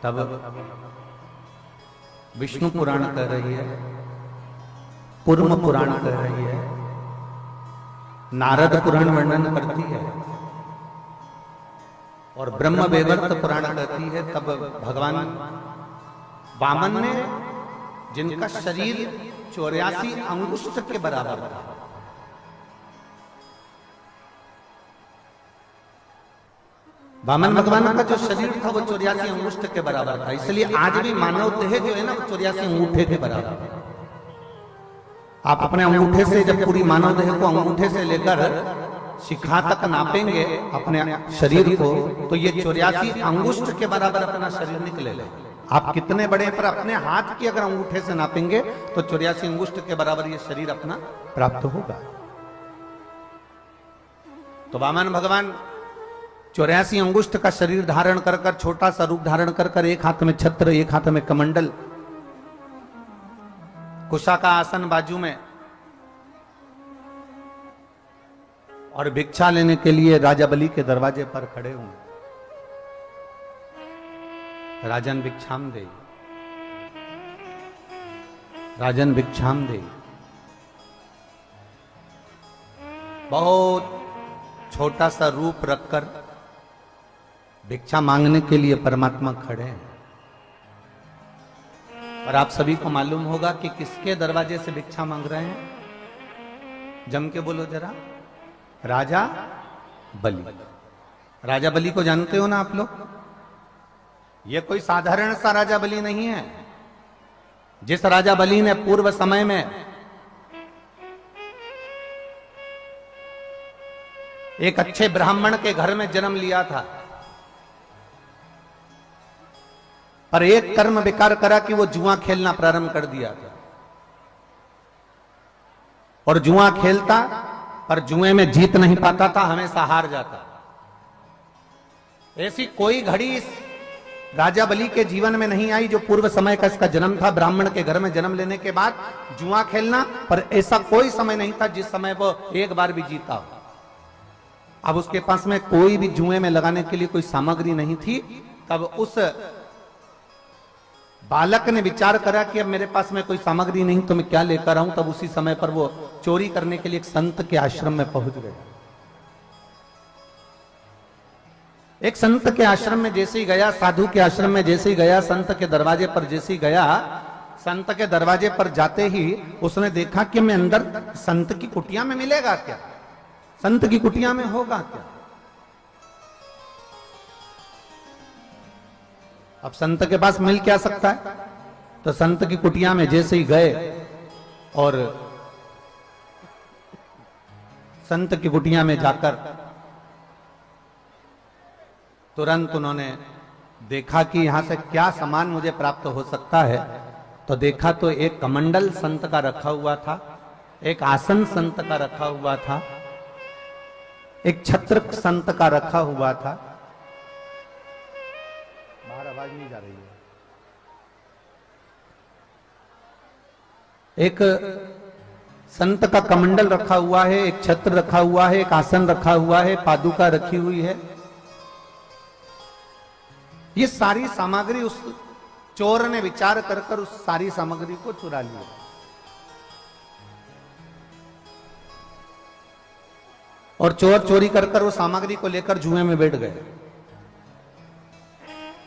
तब विष्णु पुराण कह रही है, कूर्म पुराण कह रही है, नारद पुराण वर्णन करती है और ब्रह्म वैवर्त पुराण कहती है। तब भगवान वामन ने, जिनका शरीर 84 अंगुष्ठ के बराबर था, वामन भगवान का जो शरीर था वो 84 अंगुष्ठ के बराबर था। इसलिए आज भी मानव देह जो है ना वो 84 अंगूठे के बराबर है। आप अपने अंगूठे से जब पूरी मानव देह को अंगूठे से लेकर शिखा तक नापेंगे अपने शरीर को, तो ये 84 अंगुष्ठ के बराबर अपना शरीर निकलेगा। आप कितने बड़े, पर अपने हाथ की अगर अंगूठे से नापेंगे तो 84 अंगुष्ठ के बराबर ये शरीर अपना प्राप्त होगा। तो वामन भगवान 84 अंगुष्ठ का शरीर धारण कर कर, छोटा सा रूप धारण कर कर, एक हाथ में छत्र, एक हाथ में कमंडल, कुशा का आसन बाजू में, और भिक्षा लेने के लिए राजा बलि के दरवाजे पर खड़े हुए। राजन भिक्षाम दे, राजन भिक्षाम दे। बहुत छोटा सा रूप रखकर भिक्षा मांगने के लिए परमात्मा खड़े हैं। और आप सभी को मालूम होगा कि किसके दरवाजे से भिक्षा मांग रहे हैं। जम के बोलो जरा, राजा बलि। राजा बलि को जानते हो ना आप लोग? ये कोई साधारण सा राजा बलि नहीं है। जिस राजा बलि ने पूर्व समय में एक अच्छे ब्राह्मण के घर में जन्म लिया था, पर एक कर्म विकार करा कि वो जुआ खेलना प्रारंभ कर दिया था। और जुआ खेलता, पर जुए में जीत नहीं पाता था, हमेशा हार जाता। ऐसी कोई घड़ी इस राजा बलि के जीवन में नहीं आई, जो पूर्व समय का इसका जन्म था, ब्राह्मण के घर में जन्म लेने के बाद जुआ खेलना, पर ऐसा कोई समय नहीं था जिस समय वो एक बार भी जीता हो। अब उसके पास में कोई भी जुए में लगाने के लिए कोई सामग्री नहीं थी। तब उस बालक ने विचार करा कि अब मेरे पास में कोई सामग्री नहीं तो मैं क्या लेकर आऊं। तब उसी समय पर वो चोरी करने के लिए एक संत के आश्रम में पहुंच गया। एक संत के आश्रम में जैसे ही गया, साधु के आश्रम में जैसे ही गया, संत के दरवाजे पर जैसे ही गया, संत के दरवाजे पर जाते ही उसने देखा कि मैं अंदर संत की कुटिया में मिलेगा क्या, संत की कुटिया में होगा क्या। अब संत के पास मिल क्या सकता है। तो संत की कुटिया में जैसे ही गए और संत की कुटिया में जाकर तुरंत उन्होंने देखा कि यहां से क्या सामान मुझे प्राप्त हो सकता है। तो देखा तो एक कमंडल संत का रखा हुआ था, एक आसन संत का रखा हुआ था, एक छत्र संत का रखा हुआ था। बाहर आवाज नहीं जा रही है। एक संत का कमंडल रखा हुआ है, एक छत्र रखा हुआ है, एक आसन रखा हुआ है, पादुका रखी हुई है। ये सारी सामग्री उस चोर ने विचार कर कर उस सारी सामग्री को चुरा लिया। और चोर चोरी कर कर वो सामग्री को लेकर जुए में बैठ गए।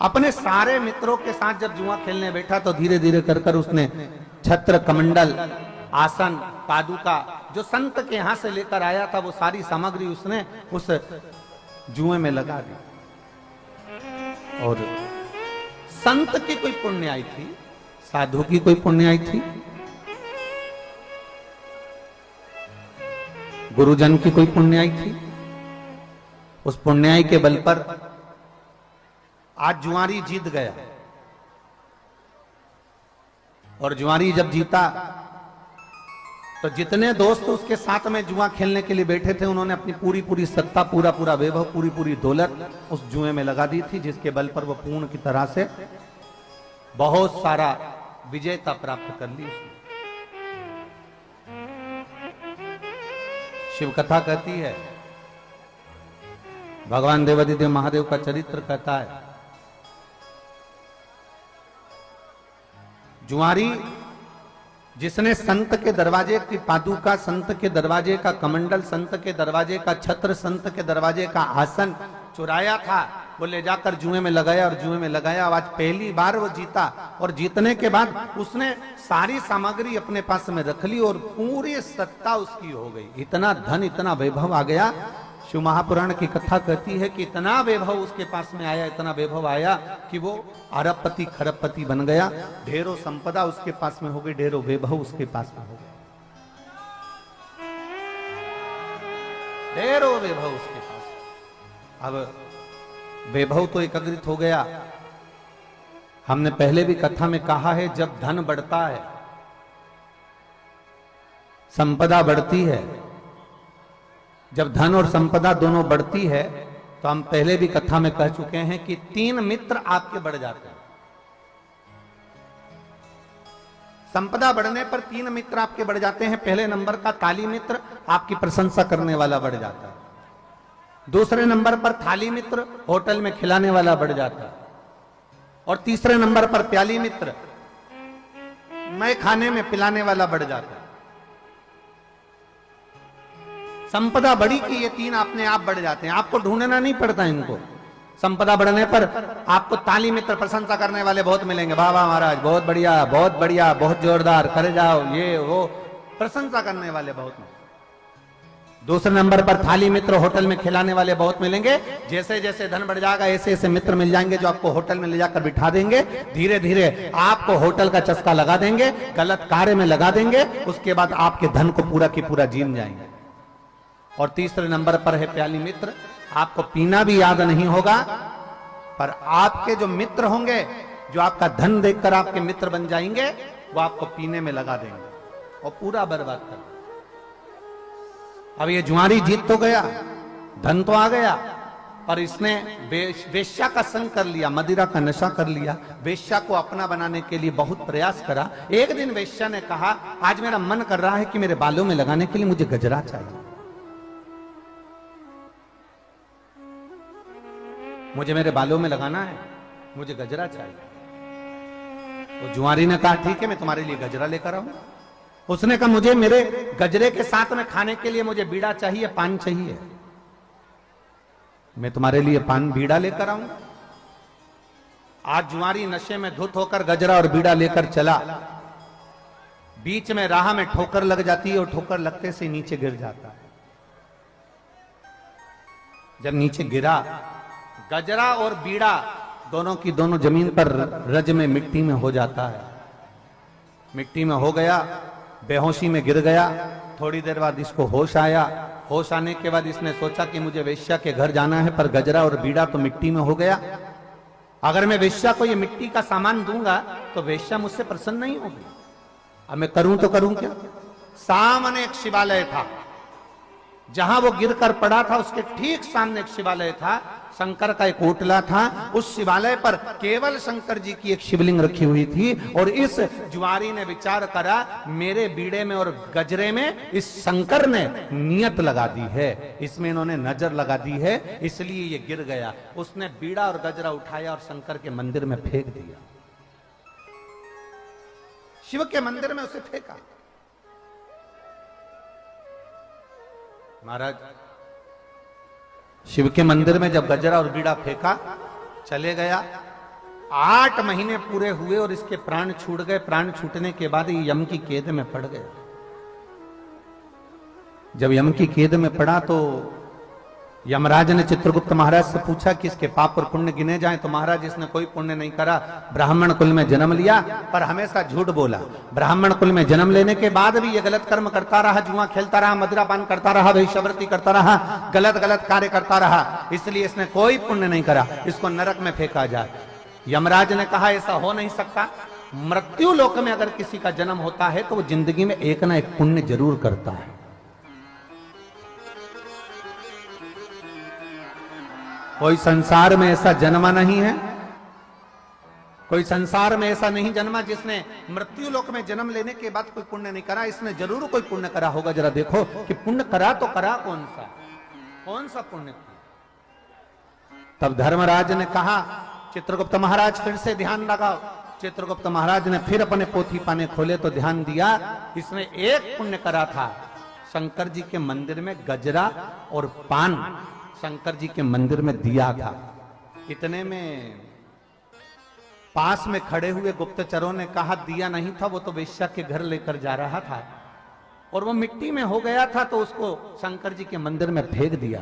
अपने सारे मित्रों के साथ जब जुआ खेलने बैठा तो धीरे धीरे कर कर उसने छत्र, कमंडल, आसन, पादुका जो संत के यहां से लेकर आया था, वो सारी सामग्री उसने उस जुए में लगा दी। और संत की कोई पुण्य आई थी, साधु की कोई पुण्य आई थी, गुरुजन की कोई पुण्य आई थी। उस पुण्याई के बल पर आज जुआरी जीत गया। और जुआरी जब जीता तो जितने दोस्त उसके साथ में जुआ खेलने के लिए बैठे थे, उन्होंने अपनी पूरी पूरी सत्ता, पूरा पूरा वैभव, पूरी पूरी दौलत उस जुए में लगा दी थी, जिसके बल पर वो पूर्ण की तरह से बहुत सारा विजेता प्राप्त कर ली उसने। शिव कथा कहती है, भगवान देवादिदेव महादेव का चरित्र कहता है, जुआरी जिसने संत के दरवाजे की पादुका, संत के दरवाजे का कमंडल, संत के दरवाजे का छत्र, संत के दरवाजे का आसन चुराया था, वो ले जाकर जुए में लगाया और जुए में लगाया। आज पहली बार वो जीता और जीतने के बाद उसने सारी सामग्री अपने पास में रख ली और पूरी सत्ता उसकी हो गई। इतना धन, इतना वैभव आ गया। शिव महापुराण की कथा कहती है कि इतना वैभव उसके पास में आया, इतना वैभव आया कि वो अरबपति खरबपति बन गया। ढेरों संपदा उसके पास में हो गई, ढेरों वैभव उसके पास में हो गया, ढेरों वैभव उसके पास। अब वैभव तो एकत्रित हो गया। हमने पहले भी कथा में कहा है, जब धन बढ़ता है, संपदा बढ़ती है, जब धन और संपदा दोनों बढ़ती है, तो हम पहले भी कथा में कह चुके हैं कि 3 मित्र आपके बढ़ जाते हैं। संपदा बढ़ने पर 3 मित्र आपके बढ़ जाते हैं। पहले नंबर का ताली मित्र, आपकी प्रशंसा करने वाला बढ़ जाता है। दूसरे नंबर पर थाली मित्र, होटल में खिलाने वाला बढ़ जाता है। और तीसरे नंबर पर प्याली मित्र, मैं खाने में पिलाने वाला बढ़ जाता है। संपदा बढ़ी कि ये 3 अपने आप बढ़ जाते हैं, आपको ढूंढना नहीं पड़ता इनको। संपदा बढ़ने पर आपको ताली मित्र, प्रशंसा करने वाले बहुत मिलेंगे, वाह वाह महाराज, बहुत बढ़िया, बहुत बढ़िया, बहुत जोरदार, करे जाओ, ये वो, प्रशंसा करने वाले बहुत मिलेंगे। दूसरे नंबर पर थाली मित्र, होटल में खिलाने वाले बहुत मिलेंगे। जैसे जैसे धन बढ़ जाएगा, ऐसे ऐसे मित्र मिल जाएंगे जो आपको होटल में ले जाकर बिठा देंगे, धीरे धीरे आपको होटल का चस्का लगा देंगे, गलत कार्य में लगा देंगे, उसके बाद आपके धन को पूरा की पूरा जीन जाएंगे। और तीसरे नंबर पर है प्याली मित्र, आपको पीना भी याद नहीं होगा, पर आपके जो मित्र होंगे, जो आपका धन देखकर आपके मित्र बन जाएंगे, वो आपको पीने में लगा देंगे और पूरा बर्बाद कर देंगे। अब ये जुआरी जीत तो गया, धन तो आ गया, पर इसने वेश्या का संग कर लिया, मदिरा का नशा कर लिया, वेश्या को अपना बनाने के लिए बहुत प्रयास करा। एक दिन वेश्या ने कहा, आज मेरा मन कर रहा है कि मेरे बालों में लगाने के लिए मुझे गजरा चाहिए, मुझे मेरे बालों में लगाना है, मुझे गजरा चाहिए। तो जुआरी ने कहा, ठीक है, मैं तुम्हारे लिए गजरा लेकर आऊंगा। उसने कहा, मुझे मेरे गजरे के साथ में खाने के लिए मुझे बीड़ा चाहिए, पान चाहिए, मैं तुम्हारे लिए पान बीड़ा लेकर आऊंगा। आज जुआरी नशे में धुत होकर गजरा और बीड़ा लेकर चला। बीच में राह में ठोकर लग जाती है और ठोकर लगते से नीचे गिर जाता है। जब नीचे गिरा, गजरा और बीड़ा दोनों की दोनों जमीन पर रज में मिट्टी में हो जाता है। मिट्टी में हो गया, बेहोशी में गिर गया। थोड़ी देर बाद इसको होश आया। होश आने के बाद इसने सोचा कि मुझे वेश्या के घर जाना है, पर गजरा और बीड़ा तो मिट्टी में हो गया। अगर मैं वेश्या को ये मिट्टी का सामान दूंगा तो वेश्या मुझसे प्रसन्न नहीं होगी। अब मैं करूं तो करूं क्या? सामने एक शिवालय था, जहां वो गिरकर पड़ा था उसके ठीक सामने एक शिवालय था। शंकर का एक ओटला था। उस शिवालय पर केवल शंकर जी की एक शिवलिंग रखी हुई थी। और इस जुआरी ने विचार करा, मेरे बीड़े में और गजरे में इस शंकर ने नियत लगा दी है, इसमें इन्होंने नजर लगा दी है, इसलिए ये गिर गया। उसने बीड़ा और गजरा उठाया और शंकर के मंदिर में फेंक दिया। शिव के मंदिर में उसे फेंका। महाराज, शिव के मंदिर में जब गजरा और बीड़ा फेंका, चले गया। 8 महीने पूरे हुए और इसके प्राण छूट गए। प्राण छूटने के बाद ये यम की कैद में पड़ गए। जब यम की कैद में पड़ा तो यमराज ने चित्रगुप्त महाराज से पूछा कि इसके पाप और पुण्य गिने जाएं। तो महाराज, इसने कोई पुण्य नहीं करा, ब्राह्मण कुल में जन्म लिया पर हमेशा झूठ बोला। ब्राह्मण कुल में जन्म लेने के बाद भी ये गलत कर्म करता रहा, जुआ खेलता रहा, मदिरापान करता रहा, वेश्यावृत्ति करता रहा, गलत गलत कार्य करता रहा, इसलिए इसने कोई पुण्य नहीं करा, इसको नरक में फेंका जाए। यमराज ने कहा, ऐसा हो नहीं सकता। मृत्यु लोक में अगर किसी का जन्म होता है तो वो जिंदगी में एक ना एक पुण्य जरूर करता है। कोई संसार में ऐसा जन्मा नहीं है, कोई संसार में ऐसा नहीं जन्मा जिसने मृत्यु लोक में जन्म लेने के बाद कोई पुण्य नहीं करा। इसने जरूर कोई पुण्य करा होगा। जरा देखो कि पुण्य करा तो करा कौन सा पुण्य। तब धर्मराज ने कहा, चित्रगुप्त महाराज फिर से ध्यान लगाओ। चित्रगुप्त महाराज ने फिर अपने पोथी पाने खोले तो ध्यान दिया, इसने एक पुण्य करा था, शंकर जी के मंदिर में गजरा और पान शंकर जी के मंदिर में दिया था। इतने में पास में खड़े हुए गुप्तचरों ने कहा, दिया नहीं था, वो तो वेश्या के घर लेकर जा रहा था और वो मिट्टी में हो गया था तो उसको शंकर जी के मंदिर में फेंक दिया।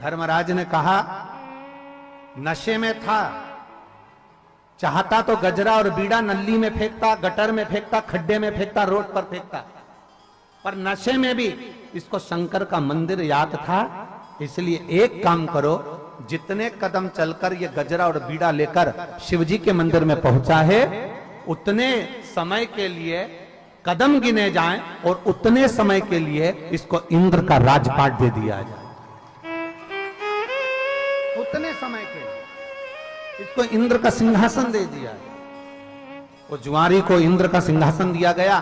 धर्मराज ने कहा, नशे में था, चाहता तो गजरा और बीड़ा नल्ली में फेंकता, गटर में फेंकता, खड्डे में फेंकता, रोड पर फेंकता, पर नशे में भी इसको शंकर का मंदिर याद था। इसलिए एक काम करो, जितने कदम चलकर ये गजरा और बीड़ा लेकर शिवजी के मंदिर में पहुंचा है, उतने समय के लिए कदम गिने जाएं और उतने समय के लिए इसको इंद्र का राजपाट दे दिया जाए। उतने समय के लिए इसको इंद्र का सिंहासन दे दिया जाए। वो जुआरी को इंद्र का सिंहासन दिया गया।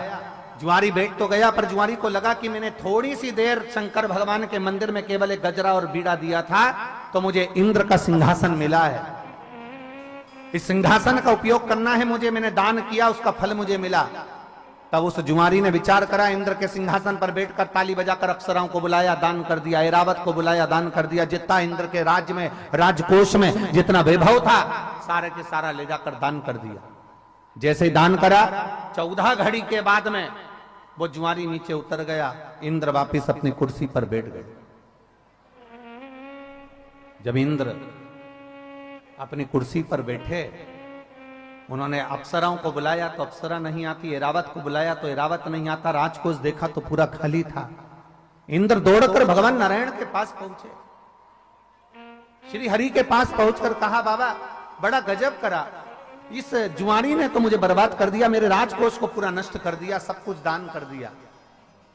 जुआरी बैठ तो गया, पर जुआरी को लगा कि मैंने थोड़ी सी देर शंकर भगवान के मंदिर में केवल एक गजरा और बीड़ा दिया था तो मुझे इंद्र का सिंहासन मिला है। इस सिंहासन का उपयोग करना है मुझे, मैंने दान किया, उसका फल मुझे मिला। तब उस जुआरी ने विचार करा, इंद्र के सिंहासन पर बैठकर ताली बजाकर अप्सराओं को बुलाया, दान कर दिया, ऐरावत को बुलाया, दान कर दिया। जितना इंद्र के राज्य में, राजकोष में जितना वैभव था, सारे के सारा ले जाकर दान कर दिया। जैसे ही दान करा, 14 घड़ी के बाद में वो जुआरी नीचे उतर गया। इंद्र वापिस अपनी कुर्सी पर बैठ गए। जब इंद्र अपनी कुर्सी पर बैठे, उन्होंने अप्सराओं को बुलाया तो अप्सरा नहीं आती, ऐरावत को बुलाया तो ऐरावत नहीं आता, राजकोष देखा तो पूरा खाली था। इंद्र दौड़कर भगवान नारायण के पास पहुंचे, श्री हरि के पास पहुंचकर कहा, बाबा बड़ा गजब करा, इस जुआरी ने तो मुझे बर्बाद कर दिया, मेरे राजकोष को पूरा नष्ट कर दिया, सब कुछ दान कर दिया।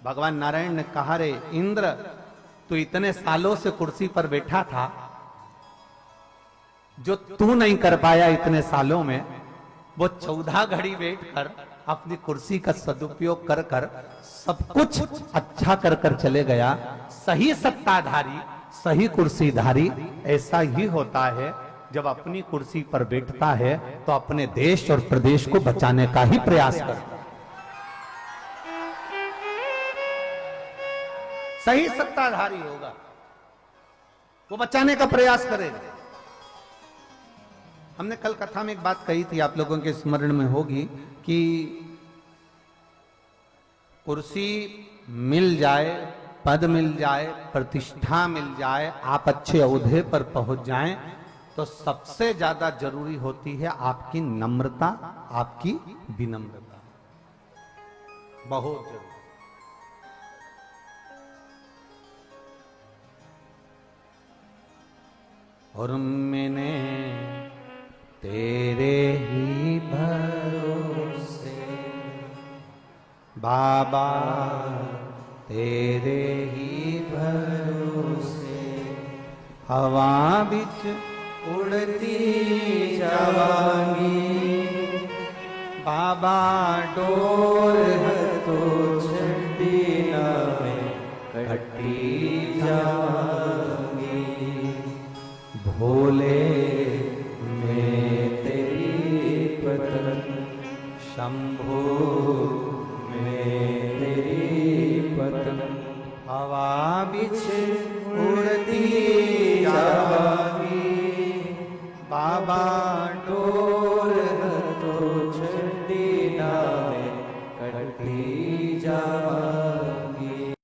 भगवान नारायण ने कहा, रे इंद्र, तू इतने सालों से कुर्सी पर बैठा था, जो तू नहीं कर पाया इतने सालों में, वो 14 घड़ी बैठकर अपनी कुर्सी का सदुपयोग कर कर सब कुछ अच्छा कर कर चले गया। सही सत्ताधारी, सही कुर्सीधारी ऐसा ही होता है, जब अपनी कुर्सी पर बैठता है तो अपने देश और प्रदेश को बचाने का ही प्रयास करता है। सही सत्ताधारी होगा, वो बचाने का प्रयास करेगा। हमने कल कथा में एक बात कही थी, आप लोगों के स्मरण में होगी, कि कुर्सी मिल जाए, पद मिल जाए, प्रतिष्ठा मिल जाए, आप अच्छे ओहदे पर पहुंच जाएं, तो सबसे ज्यादा जरूरी होती है आपकी नम्रता, आपकी विनम्रता, बहुत जरूरी। और मैंने तेरे ही भरोसे बाबा, तेरे ही भरोसे हवा बिच उड़ती जावांगी, बाबा डोर तो छड़ी ना में कटी जावांगी, भोले में तेरी पतन, शंभू में तेरी पतन, हवा बिच उड़ती जावांगी, बाबा